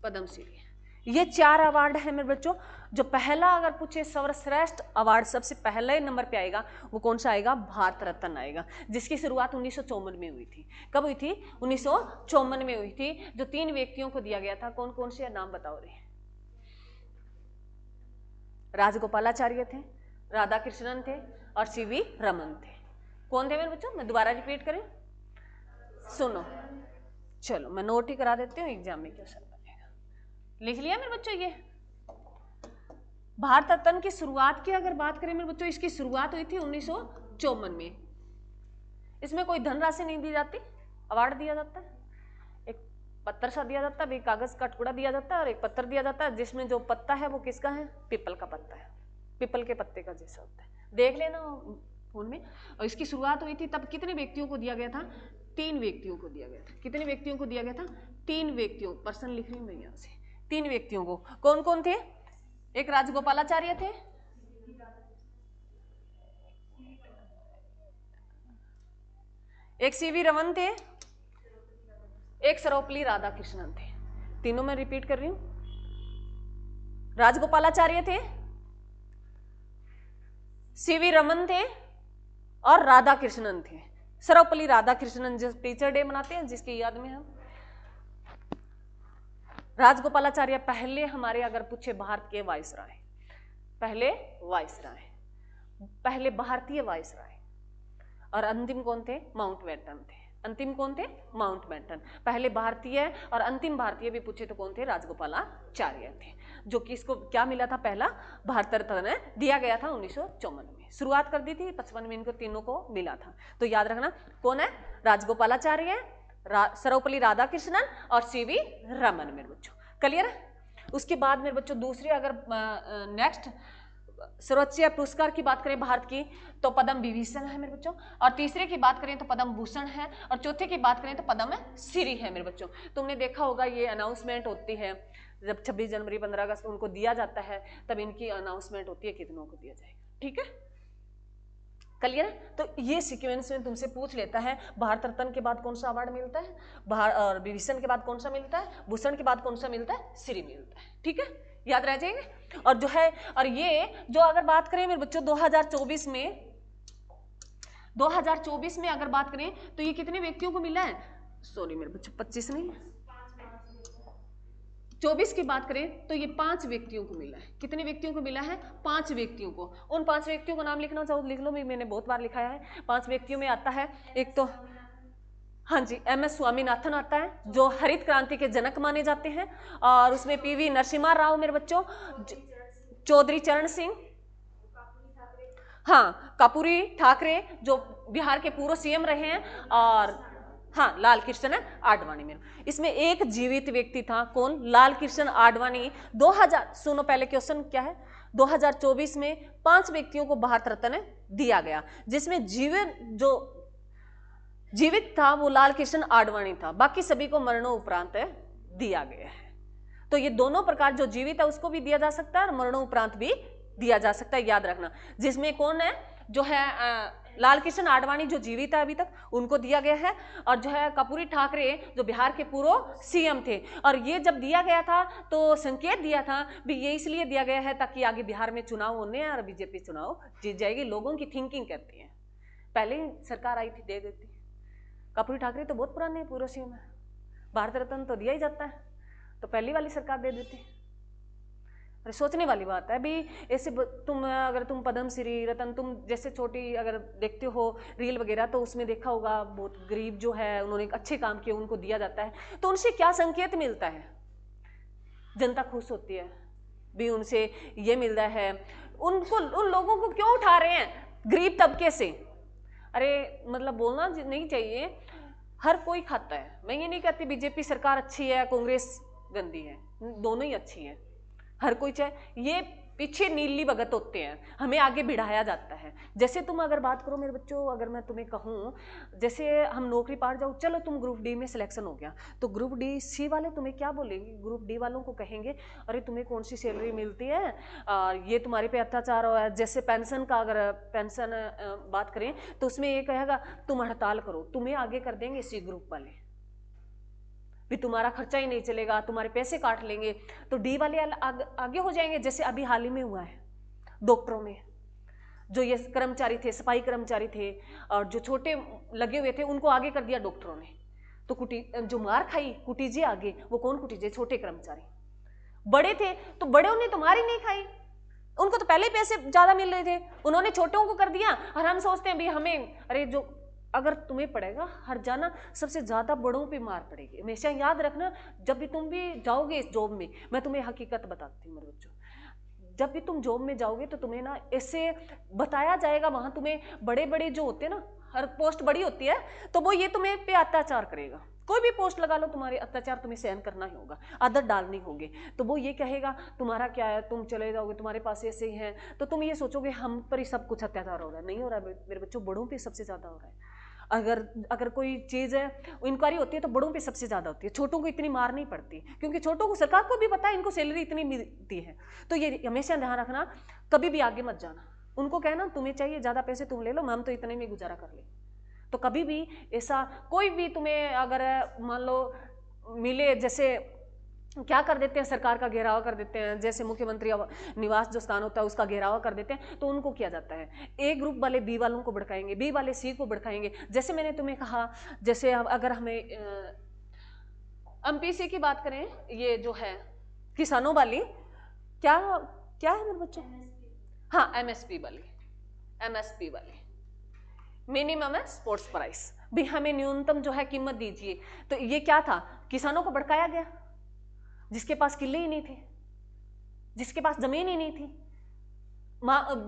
पद्मश्री। ये 4 अवार्ड है मेरे बच्चों। जो पहला अगर पूछे सर्वश्रेष्ठ अवार्ड सबसे पहले नंबर पे आएगा वो कौन सा आएगा, भारत रत्न आएगा, जिसकी शुरुआत 1954 में हुई थी। कब हुई थी, 1954 में हुई थी, जो 3 व्यक्तियों को दिया गया था। कौन कौन से नाम बताओ रे, राजगोपालाचार्य थे, राधा कृष्णन थे और सीवी रमन थे। कौन थे मेरे बच्चों, मैं दोबारा रिपीट करें, सुनो, चलो मैं नोट ही करा देती हूँ, एग्जाम में क्वेश्चन बनेगा। लिख लिया मेरे बच्चों। ये भारत रत्न की शुरुआत की अगर बात करें मेरे बच्चों, इसकी शुरुआत हुई थी 1954 में। इसमें कोई धनराशि नहीं दी जाती, अवार्ड दिया जाता है, एक पत्थर सा दिया जाता है, एक कागज का टुकड़ा दिया जाता है और एक पत्थर दिया जाता है, जिसमें जो पत्ता है वो किसका है, पीपल का पत्ता है, पीपल के पत्ते का जैसा होता है, देख लेना फोन में। और इसकी शुरुआत हुई थी तब कितने व्यक्तियों को दिया गया था, 3 व्यक्तियों को दिया गया था। कितने व्यक्तियों को दिया गया था, 3 व्यक्तियों, पर्सन लिख रही हूं मैं यहाँ से, 3 व्यक्तियों को। कौन कौन थे, एक राजगोपालाचार्य थे, एक सीवी रमन थे, एक सर्वपल्ली राधाकृष्णन थे। तीनों मैं रिपीट कर रही हूं, राजगोपालाचार्य थे, सीवी रमन थे और राधाकृष्णन थे। सर्वपल्ली राधाकृष्णन जो टीचर डे मनाते हैं जिसकी याद में हम, राजगोपालाचार्य पहले हमारे अगर पूछे भारत के वायसराय, पहले वायसराय, पहले भारतीय वायसराय। और अंतिम कौन थे, माउंटबेटन थे। अंतिम कौन थे, माउंटबेटन। पहले भारतीय और अंतिम भारतीय भी पूछे तो कौन थे, राजगोपालाचार्य थे, जो कि इसको क्या मिला था, पहला भारत रत्न दिया गया था 1954 में। शुरुआत कर दी थी 55 में, इनको तीनों को मिला था। तो याद रखना कौन है, राजगोपालाचार्य, सर्वपल्ली राधाकृष्णन और सीवी रमन मेरे बच्चों। क्लियर है। उसके बाद मेरे बच्चों दूसरे अगर नेक्स्ट सर्वोच्च पुरस्कार की बात करें भारत की तो पद्म विभूषण है मेरे बच्चों, और तीसरे की बात करें तो पद्म भूषण है, और चौथे की बात करें तो पद्मश्री है मेरे बच्चों। तुमने देखा होगा ये अनाउंसमेंट होती है जब 26 जनवरी 15 अगस्त उनको दिया जाता है, तब इनकी अनाउंसमेंट होती है कितनों को दिया जाएगा। ठीक है, क्लियर है। तो ये सीक्वेंस में तुमसे पूछ लेता है भारत रत्न के बाद कौन सा अवार्ड मिलता है, और विभूषण के बाद कौन सा मिलता है, भूषण के बाद कौन सा मिलता है, श्री मिलता है। ठीक है, याद रह जाएंगे। और जो है, और ये जो अगर बात करें मेरे बच्चों 2024 में 2024 में अगर बात करें तो ये कितने व्यक्तियों को मिला है, सॉरी मेरे बच्चे 25 नहीं, 24 की बात करें तो ये 5 व्यक्तियों को मिला है। कितने व्यक्तियों को मिला है, 5 व्यक्तियों को। उन 5 व्यक्तियों को नाम लिखना चाहो लिख लो, मैंने बहुत बार लिखाया है। 5 व्यक्तियों में आता है, एक तो हाँ जी MS स्वामीनाथन आता है, जो हरित क्रांति के जनक माने जाते हैं, और उसमें PV नरसिम्हा राव मेरे बच्चों, चौधरी चरण सिंह, हाँ कर्पूरी ठाकरे जो बिहार के पूर्व CM रहे हैं, और हाँ लाल कृष्ण आडवाणी में। इसमें एक जीवित व्यक्ति था, कौन, लाल कृष्ण आडवाणी। 2000 सुनो पहले क्वेश्चन क्या है, 2024 में 5 व्यक्तियों को भारत रत्न दिया गया, जिसमें जीवित था वो लाल कृष्ण आडवाणी था, बाकी सभी को मरणोपरांत दिया गया है। तो ये दोनों प्रकार, जो जीवित है उसको भी दिया जा सकता है और मरणोपरांत भी दिया जा सकता है, याद रखना। जिसमें कौन है, जो है लाल कृष्ण आडवाणी जो जीवित है अभी तक, उनको दिया गया है, और जो है कर्पूरी ठाकरे जो बिहार के पूर्व CM थे। और ये जब दिया गया था तो संकेत दिया था भी ये इसलिए दिया गया है ताकि आगे बिहार में चुनाव होने हैं और BJP चुनाव जीत जाएगी, लोगों की थिंकिंग कहती है। पहले ही सरकार आई थी दे देती। कर्पूरी ठाकरे तो बहुत पुराने पूर्व CM है, भारत रत्न तो दिया ही जाता है, तो पहली वाली सरकार दे देती। अरे सोचने वाली बात है भी, ऐसे अगर तुम पद्मश्री रत्न, तुम जैसे छोटी अगर देखते हो रील वगैरह तो उसमें देखा होगा, बहुत गरीब जो है उन्होंने अच्छे काम किए उनको दिया जाता है, तो उनसे क्या संकेत मिलता है, जनता खुश होती है भी, उनसे ये मिल रहा है। उन लोगों को क्यों उठा रहे हैं, गरीब तबके से। अरे मतलब बोलना नहीं चाहिए, हर कोई खाता है। मैं ये नहीं कहती BJP सरकार अच्छी है कांग्रेस गंदी है, दोनों ही अच्छी है, हर कोई चाहे। ये पीछे नीली भगत होते हैं, हमें आगे बढ़ाया जाता है। जैसे तुम अगर बात करो मेरे बच्चों, अगर मैं तुम्हें कहूँ जैसे हम नौकरी पा जाओ, चलो तुम ग्रुप D में सिलेक्शन हो गया, तो ग्रुप D C वाले तुम्हें क्या बोलेंगे, ग्रुप D वालों को कहेंगे अरे तुम्हें कौन सी सैलरी मिलती है, ये तुम्हारे पे अत्याचार हो है। जैसे पेंशन का अगर पेंशन बात करें तो उसमें ये कहेगा तुम हड़ताल करो, तुम्हें आगे कर देंगे C ग्रुप वाले, भी तुम्हारा खर्चा ही नहीं चलेगा, तुम्हारे पैसे काट लेंगे, तो D वाले आगे हो जाएंगे। जैसे अभी हाल ही में हुआ है डॉक्टरों में, जो ये कर्मचारी थे, सफाई कर्मचारी थे और जो छोटे लगे हुए थे, उनको आगे कर दिया डॉक्टरों ने। तो जो मार खाई कुटीजे आगे, वो कौन कुटीजे, छोटे कर्मचारी। बड़े थे तो बड़ों ने तो मार ही नहीं खाई, उनको तो पहले ही पैसे ज्यादा मिल रहे थे, उन्होंने छोटों को कर दिया। और हम सोचते हैं भी हमें, अरे जो अगर तुम्हें पड़ेगा हर जाना, सबसे ज्यादा बड़ों पे मार पड़ेगी। हमेशा याद रखना, जब भी तुम भी जाओगे इस जॉब में, मैं तुम्हें हकीकत बताती हूँ मेरे बच्चों, जब भी तुम जॉब में जाओगे तो तुम्हें ना ऐसे बताया जाएगा, वहां तुम्हें बड़े बड़े जो होते हैं ना, हर पोस्ट बड़ी होती है, तो वो ये तुम्हें पे अत्याचार करेगा। कोई भी पोस्ट लगा लो, तुम्हारे अत्याचार तुम्हें सहन करना ही होगा, आदत डालनी होगी। तो वो ये कहेगा तुम्हारा क्या है, तुम चले जाओगे, तुम्हारे पास ऐसे ही है, तो तुम ये सोचोगे हम पर ही सब कुछ अत्याचार हो रहा है। नहीं हो रहा है मेरे बच्चों, बड़ों पे सबसे ज्यादा हो रहा है। अगर कोई चीज़ है इंक्वायरी होती है तो बड़ों पे सबसे ज़्यादा होती है, छोटों को इतनी मार नहीं पड़ती, क्योंकि छोटों को सरकार को भी पता है इनको सैलरी इतनी मिलती है। तो ये हमेशा ध्यान रखना, कभी भी आगे मत जाना, उनको कहना तुम्हें चाहिए ज़्यादा पैसे तुम ले लो, हम तो इतने में गुजारा कर ले। तो कभी भी ऐसा कोई भी तुम्हें अगर मान लो मिले, जैसे क्या कर देते हैं, सरकार का घेराव कर देते हैं, जैसे मुख्यमंत्री निवास जो स्थान होता है उसका घेराव कर देते हैं, तो उनको किया जाता है, ए ग्रुप वाले बी वालों को भड़काएंगे, बी वाले सी को भड़काएंगे। जैसे मैंने तुम्हें कहा, जैसे अगर हमें MPC की बात करें, ये जो है किसानों वाली, क्या क्या है मेरे बच्चों, हाँ MSP वाली मिनिमम है स्पोर्ट्स प्राइस, भी हमें न्यूनतम जो है कीमत दीजिए। तो ये क्या था, किसानों को भड़काया गया, जिसके पास किले ही नहीं थे, जिसके पास जमीन ही नहीं थी,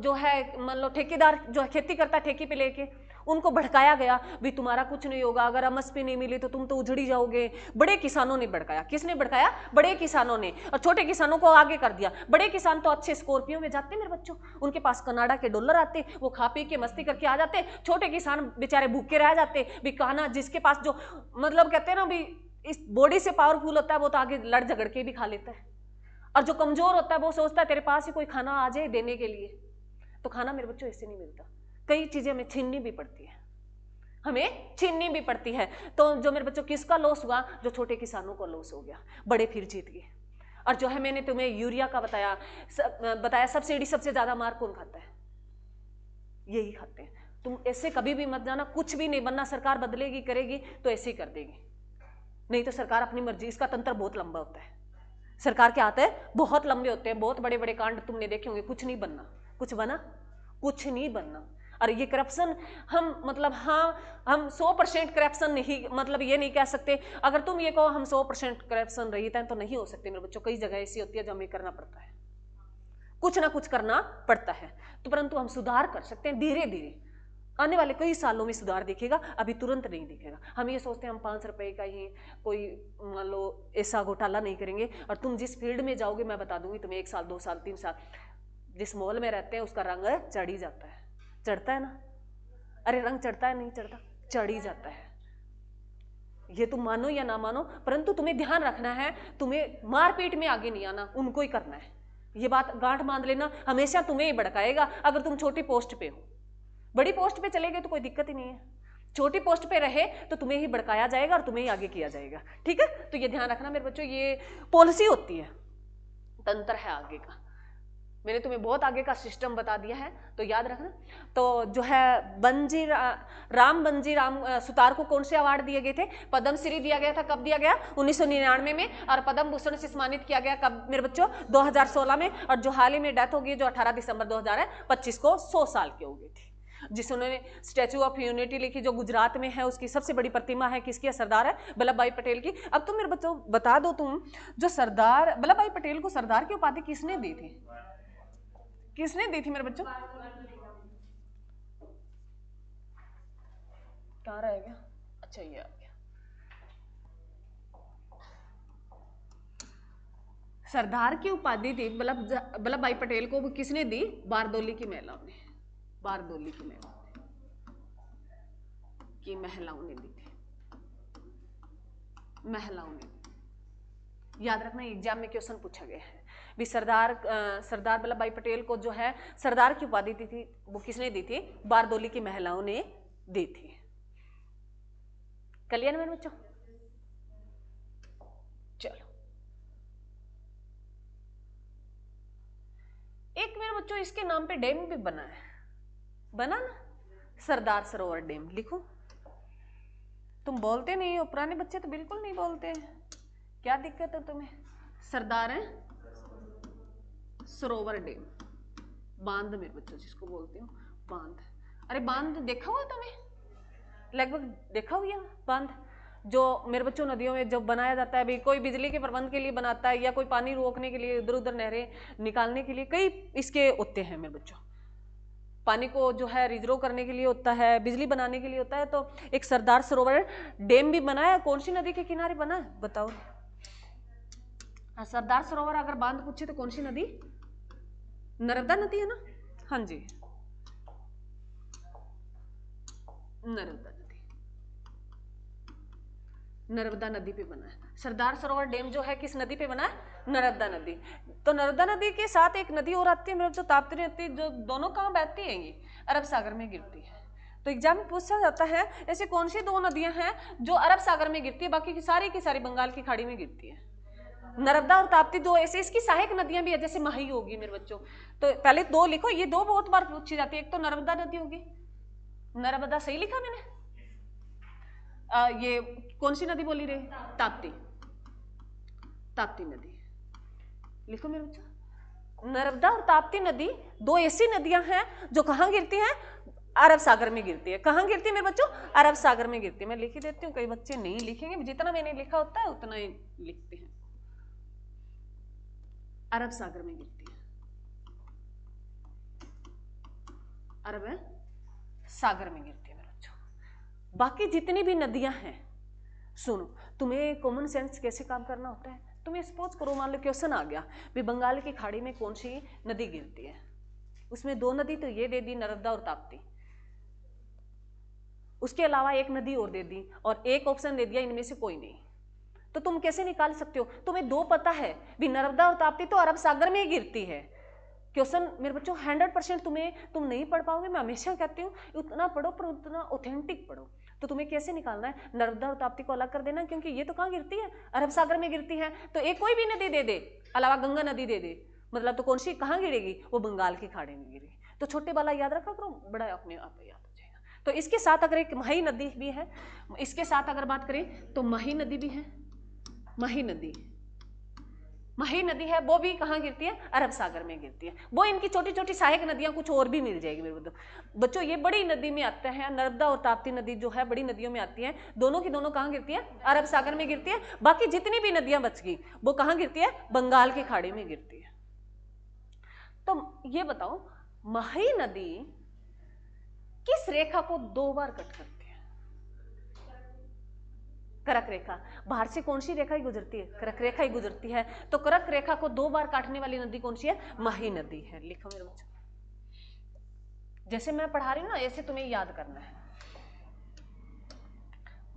जो है मान लो ठेकेदार जो है खेती करता है ठेके पे लेके, उनको भड़काया गया भी तुम्हारा कुछ नहीं होगा, अगर MSP नहीं मिली तो तुम तो उजड़ी जाओगे। बड़े किसानों ने भड़काया, किसने भड़काया, बड़े किसानों ने, और छोटे किसानों को आगे कर दिया। बड़े किसान तो अच्छे स्कॉर्पियो में जाते मेरे बच्चों, उनके पास कनाडा के डॉलर आते, वो खा पी के मस्ती करके आ जाते। छोटे किसान बेचारे भूखे रह जाते भी, कहना जिसके पास जो मतलब कहते हैं ना भी इस बॉडी से पावरफुल होता है, वो तो आगे लड़ झगड़ के भी खा लेता है, और जो कमजोर होता है वो सोचता है तेरे पास ही कोई खाना आ जाए देने के लिए। तो खाना मेरे बच्चों ऐसे नहीं मिलता, कई चीजें हमें छीननी भी पड़ती है, हमें छीननी भी पड़ती है। तो जो मेरे बच्चों किसका लॉस हुआ, जो छोटे किसानों को लॉस हो गया, बड़े फिर जीत गए। और जो है मैंने तुम्हें यूरिया का बताया सब्सिडी सबसे ज्यादा मार कौन खाता है, यही खाते हैं। तुम ऐसे कभी भी मत जाना, कुछ भी नहीं बनना, सरकार बदलेगी करेगी तो ऐसे ही कर देगी, नहीं तो सरकार अपनी मर्जी। इसका तंत्र बहुत लंबा होता है, सरकार के हाथ है बहुत लंबे होते हैं, बहुत बड़े बड़े कांड तुमने देखे होंगे, कुछ नहीं बनना, कुछ बना कुछ नहीं बनना। और ये करप्शन हम मतलब हाँ हम 100% करप्शन नहीं, मतलब ये नहीं कह सकते, अगर तुम ये कहो हम 100% करप्शन रहित हैं तो नहीं हो सकते मेरे बच्चों। कई जगह ऐसी होती है जो हमें करना पड़ता है, कुछ ना कुछ करना पड़ता है, तो परंतु हम सुधार कर सकते हैं धीरे धीरे। आने वाले कई सालों में सुधार दिखेगा, अभी तुरंत नहीं दिखेगा। हम ये सोचते हैं हम 5 रुपए का ही कोई मान लो ऐसा घोटाला नहीं करेंगे, और तुम जिस फील्ड में जाओगे मैं बता दूंगी तुम्हें 1 साल 2 साल 3 साल जिस मॉल में रहते हैं उसका रंग चढ़ ही जाता है, चढ़ता है ना, अरे रंग चढ़ता है नहीं चढ़ता, चढ़ ही जाता है। ये तुम मानो या ना मानो, परंतु तुम्हें ध्यान रखना है, तुम्हें मारपीट में आगे नहीं आना, उनको ही करना है। ये बात गांठ बांध लेना, हमेशा तुम्हें ही भड़काएगा। अगर तुम छोटी पोस्ट पे हो, बड़ी पोस्ट पे चले गए तो कोई दिक्कत ही नहीं है, छोटी पोस्ट पे रहे तो तुम्हें ही भड़काया जाएगा और तुम्हें ही आगे किया जाएगा, ठीक है। तो ये ध्यान रखना मेरे बच्चों, ये पॉलिसी होती है, तंत्र है आगे का। मैंने तुम्हें बहुत आगे का सिस्टम बता दिया है, तो याद रखना। तो जो है बंजी राम सुतार को कौन से अवार्ड दिए गए थे? पद्म श्री दिया गया था। कब दिया गया? 1999 में। और पद्म भूषण से सम्मानित किया गया कब मेरे बच्चों? 2016 में। और जो हाल ही में डेथ होगी जो 18 दिसंबर 2025 को 100 साल की हो गई थी, जिसने स्टैचू ऑफ यूनिटी लिखी, जो गुजरात में है, उसकी सबसे बड़ी प्रतिमा है किसकी है? सरदार है वल्लभ भाई पटेल की। अब तुम मेरे बच्चों बता दो, तुम जो सरदार वल्लभ भाई पटेल को सरदार की उपाधि किसने दी थी? किसने दी थी मेरे बच्चों? कहाँ रह गया? अच्छा ये आ गया। सरदार की उपाधि दी वल्लभ भाई पटेल को, वो किसने दी? बारदोली की महिलाओं ने, बारदोली की महिलाओं ने दी थी, महिलाओं ने। याद रखना एग्जाम में क्वेश्चन पूछा गया है भी सरदार वल्लभ भाई पटेल को जो है सरदार की उपाधि दी थी, वो किसने दी थी? बारदोली की महिलाओं ने दी थी। क्लियर मेरे बच्चों? चलो, एक मेरे बच्चों इसके नाम पे डैम भी बना है, बना ना, सरदार सरोवर डैम। लिखो, तुम बोलते नहीं हो, पुराने बच्चे तो बिल्कुल नहीं बोलते हैं, क्या दिक्कत है तुम्हें? सरदार है सरोवर डैम, बांध मेरे बच्चों जिसको बोलते हो, बांध। अरे बांध देखा हुआ तुम्हें? लगभग देखा हुआ बांध, जो मेरे बच्चों नदियों में जब बनाया जाता है, भाई कोई बिजली के प्रबंध के लिए बनाता है, या कोई पानी रोकने के लिए, इधर उधर नहरें निकालने के लिए, कई इसके होते हैं मेरे बच्चों। पानी को जो है रिजर्व करने के लिए होता है, बिजली बनाने के लिए होता है। तो एक सरदार सरोवर डैम भी बना है, कौन सी नदी के किनारे बना है बताओ? सरदार सरोवर अगर बांध पूछे तो कौन सी नदी? नर्मदा नदी है ना? हाँ जी, नर्मदा नदी, नर्मदा नदी पे बना है। सरदार सरोवर डैम जो है किस नदी पे बना है? नर्मदा नदी। तो नर्मदा नदी के साथ एक नदी और आती है मेरे जो ताप्ती नदी, जो दोनों कहाँ बहती है? ये अरब सागर में गिरती है। तो एग्जाम में पूछा जाता है ऐसे कौन सी 2 नदियां हैं जो अरब सागर में गिरती है, बाकी की सारी बंगाल की खाड़ी में गिरती है। नर्मदा और ताप्ती दो ऐसे इसकी सहायक नदियां भी है, जैसे माही होगी मेरे बच्चों। तो पहले 2 लिखो, ये 2 बहुत बार पूछी जाती है। एक तो नर्मदा नदी होगी, नर्मदा सही लिखा मैंने? ये कौन सी नदी बोली रहे? ताप्ती, ताप्ती नदी लिखो मेरे बच्चों। नर्मदा और ताप्ती नदी 2 ऐसी नदियां हैं जो कहाँ गिरती हैं? अरब सागर में गिरती है। कहाँ गिरती है मेरे बच्चों? अरब सागर में गिरती है। मैं लिख ही देती हूँ, कई बच्चे नहीं लिखेंगे, जितना मैंने लिखा होता है उतना ही लिखते हैं। अरब सागर में गिरती है, अरब सागर में गिरती है मेरे बच्चों। बाकी जितनी भी नदियां हैं, सुनो, तुम्हें कॉमन सेंस कैसे काम करना होता है। तुम्हें सपोज करो, मान लो क्वेश्चन आ गया भी बंगाल की खाड़ी में कौन सी नदी गिरती है, उसमें 2 नदी तो ये दे दी, नर्मदा और ताप्ती, उसके अलावा एक नदी और दे दी, और एक ऑप्शन दे दिया इनमें से कोई नहीं। तो तुम कैसे निकाल सकते हो? तुम्हें 2 पता है भी नर्मदा और ताप्ती तो अरब सागर में ही गिरती है। क्वेश्चन मेरे बच्चों 100% तुम नहीं पढ़ पाओगे, मैं हमेशा कहती हूँ उतना पढ़ो पर उतना ऑथेंटिक पढ़ो। तो तुम्हें कैसे निकालना है? नर्मदा और ताप्ती को अलग कर देना, क्योंकि ये तो कहाँ गिरती है? अरब सागर में गिरती है। तो एक कोई भी नदी दे दे, अलावा गंगा नदी दे दे, मतलब तो कौन सी कहाँ गिरेगी? वो बंगाल की खाड़ी में गिरेगी। तो छोटे वाला याद रखा करो, बड़ा अपने आप याद हो जाएगा। तो इसके साथ अगर एक मही नदी भी है, इसके साथ अगर बात करें तो मही नदी भी है। मही नदी है, वो भी कहाँ गिरती है? अरब सागर में गिरती है। वो इनकी छोटी छोटी सहायक नदियां कुछ और भी मिल जाएगी मेरे बच्चों। ये बड़ी नदी में आते हैं, नर्मदा और ताप्ती नदी जो है बड़ी नदियों में आती है, दोनों की दोनों कहाँ गिरती है? अरब सागर में गिरती है। बाकी जितनी भी नदियां बच गई वो कहाँ गिरती है? बंगाल की खाड़ी में गिरती है। तो ये बताओ मही नदी किस रेखा को 2 बार कट करती है? कर्क रेखा। बाहर से कौन सी रेखा ही गुजरती है? कर्क रेखा ही गुजरती है। तो कर्क रेखा को 2 बार काटने वाली नदी कौन सी है? मही नदी है। लिखो मेरे बच्चों, जैसे मैं पढ़ा रही हूं ना ऐसे तुम्हें याद करना है।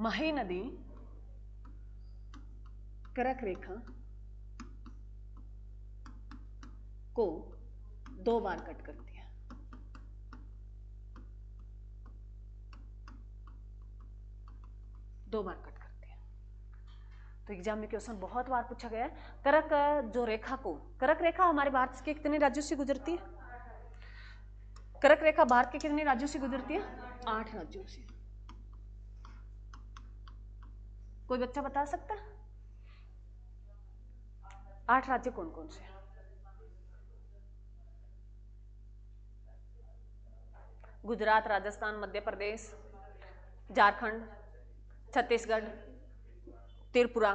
मही नदी कर्क रेखा को 2 बार कट करती है। दो बार कट करती है। तो एग्जाम में क्वेश्चन बहुत बार पूछा गया है। कर्क जो रेखा को, कर्क रेखा हमारे भारत के कितने राज्यों से गुजरती है? कर्क रेखा भारत के कितने राज्यों से गुजरती है? 8 राज्यों से। कोई बच्चा बता सकता है 8 राज्य कौन कौन से? गुजरात, राजस्थान, मध्य प्रदेश, झारखंड, छत्तीसगढ़, त्रिपुरा,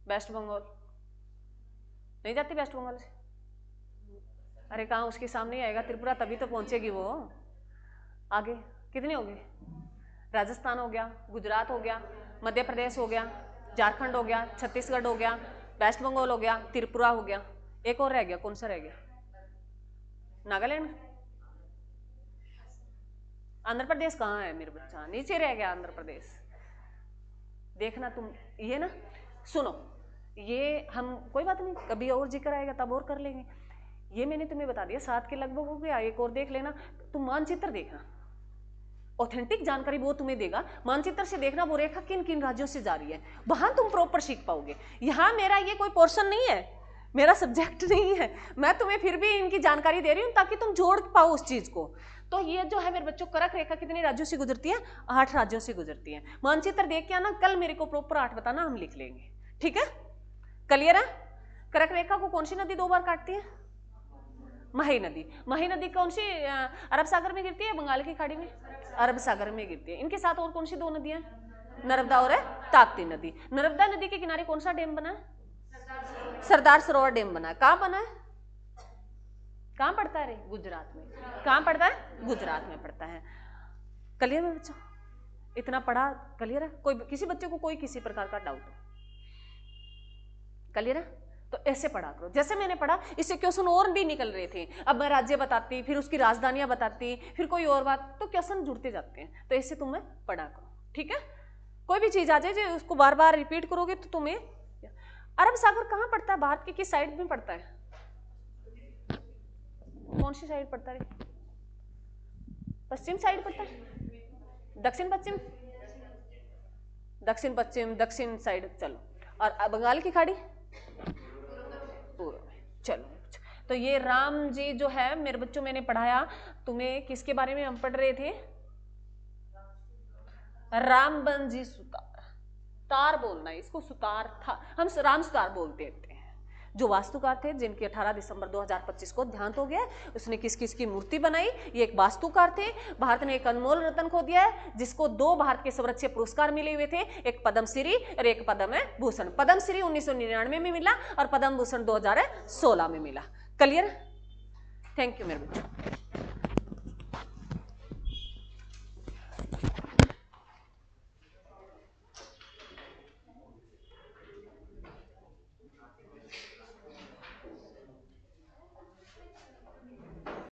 वेस्ट बंगाल। नहीं जाती वेस्ट बंगाल से? अरे कहाँ, उसके सामने ही आएगा त्रिपुरा, तभी तो पहुंचेगी वो। आगे कितने हो गए? राजस्थान हो गया, गुजरात हो गया, मध्य प्रदेश हो गया, झारखंड हो गया, छत्तीसगढ़ हो गया, वेस्ट बंगाल हो गया, त्रिपुरा हो गया। एक और रह गया, कौन सा रह गया? नागालैंड। आंध्र प्रदेश कहाँ है मेरे बच्चा? नीचे रह गया आंध्र प्रदेश। देखना तुम, ये ना सुनो, ये हम कोई बात नहीं, कभी और जिक्र आएगा तब और कर लेंगे। ये मैंने तुम्हें बता दिया 7 के लगभग हो गया। एक और देख लेना, तुम मानचित्र देखना, ऑथेंटिक जानकारी वो तुम्हें देगा। मानचित्र से देखना वो रेखा किन किन राज्यों से जा रही है, वहां तुम प्रॉपर सीख पाओगे। यहाँ मेरा ये कोई पोर्शन नहीं है, मेरा सब्जेक्ट नहीं है, मैं तुम्हें फिर भी इनकी जानकारी दे रही हूँ ताकि तुम जोड़ पाओ उस चीज को। तो ये जो है मेरे बच्चों, कर्क रेखा कितने राज्यों से गुजरती है? 8 राज्यों से गुजरती है। मानचित्र देख के आना, कल मेरे को प्रॉपर 8 बताना, हम लिख लेंगे। ठीक है, क्लियर है? कर्क रेखा को कौन सी नदी 2 बार काटती है? मही नदी। मही नदी कौन सी अरब सागर में गिरती है, बंगाल की खाड़ी में? अरब सागर में गिरती है। इनके साथ और कौन सी 2 नदियां? नर्मदा और ताप्ती नदी। नर्मदा नदी के किनारे कौन सा डैम बना है? सरदार सरोवर डैम बना है। कहां बना है? कहां पड़ता है रे? गुजरात में। कहां पड़ता है? गुजरात में पड़ता है। क्लियर है बच्चों? इतना पढ़ा क्लियर है? कोई किसी बच्चे को कोई किसी प्रकार का डाउट हो? क्लियर है? तो ऐसे पढ़ा करो जैसे मैंने पढ़ा। इससे क्वेश्चन और भी निकल रहे थे। अब मैं राज्य बताती, फिर उसकी राजधानियां बताती, फिर कोई और बात, तो क्वेश्चन जुड़ते जाते हैं। तो ऐसे तुम्हें पढ़ा करो। ठीक है, कोई भी चीज आ जाए जो उसको बार बार रिपीट करोगे तो तुम्हें। अरब सागर कहाँ पड़ता है? भारत के किस साइड में पड़ता है? कौन सी साइड पड़ता है? पश्चिम साइड पड़ता है? दक्षिण पश्चिम? दक्षिण पश्चिम, दक्षिण साइड। चलो, और बंगाल की खाड़ी पूर्व में। चलो, तो ये राम जी जो है मेरे बच्चों, मैंने पढ़ाया तुम्हें किसके बारे में हम पढ़ रहे थे? रामबन जी सुतार। तार बोलना है इसको, सुतार था, हम राम सुतार बोलते हैं। जो वास्तुकार थे, जिनके 18 दिसंबर 2025 को देहांत हो गया, उसने किस किस की मूर्ति बनाई, ये एक वास्तुकार थे। भारत ने एक अनमोल रत्न खो दिया है, जिसको 2 भारत के सर्वोच्च पुरस्कार मिले हुए थे, एक पद्मश्री और एक पद्म भूषण। पद्मश्री 1999 में मिला और पद्म भूषण 2016 में मिला। क्लियर? थैंक यू मेरे बच्चों।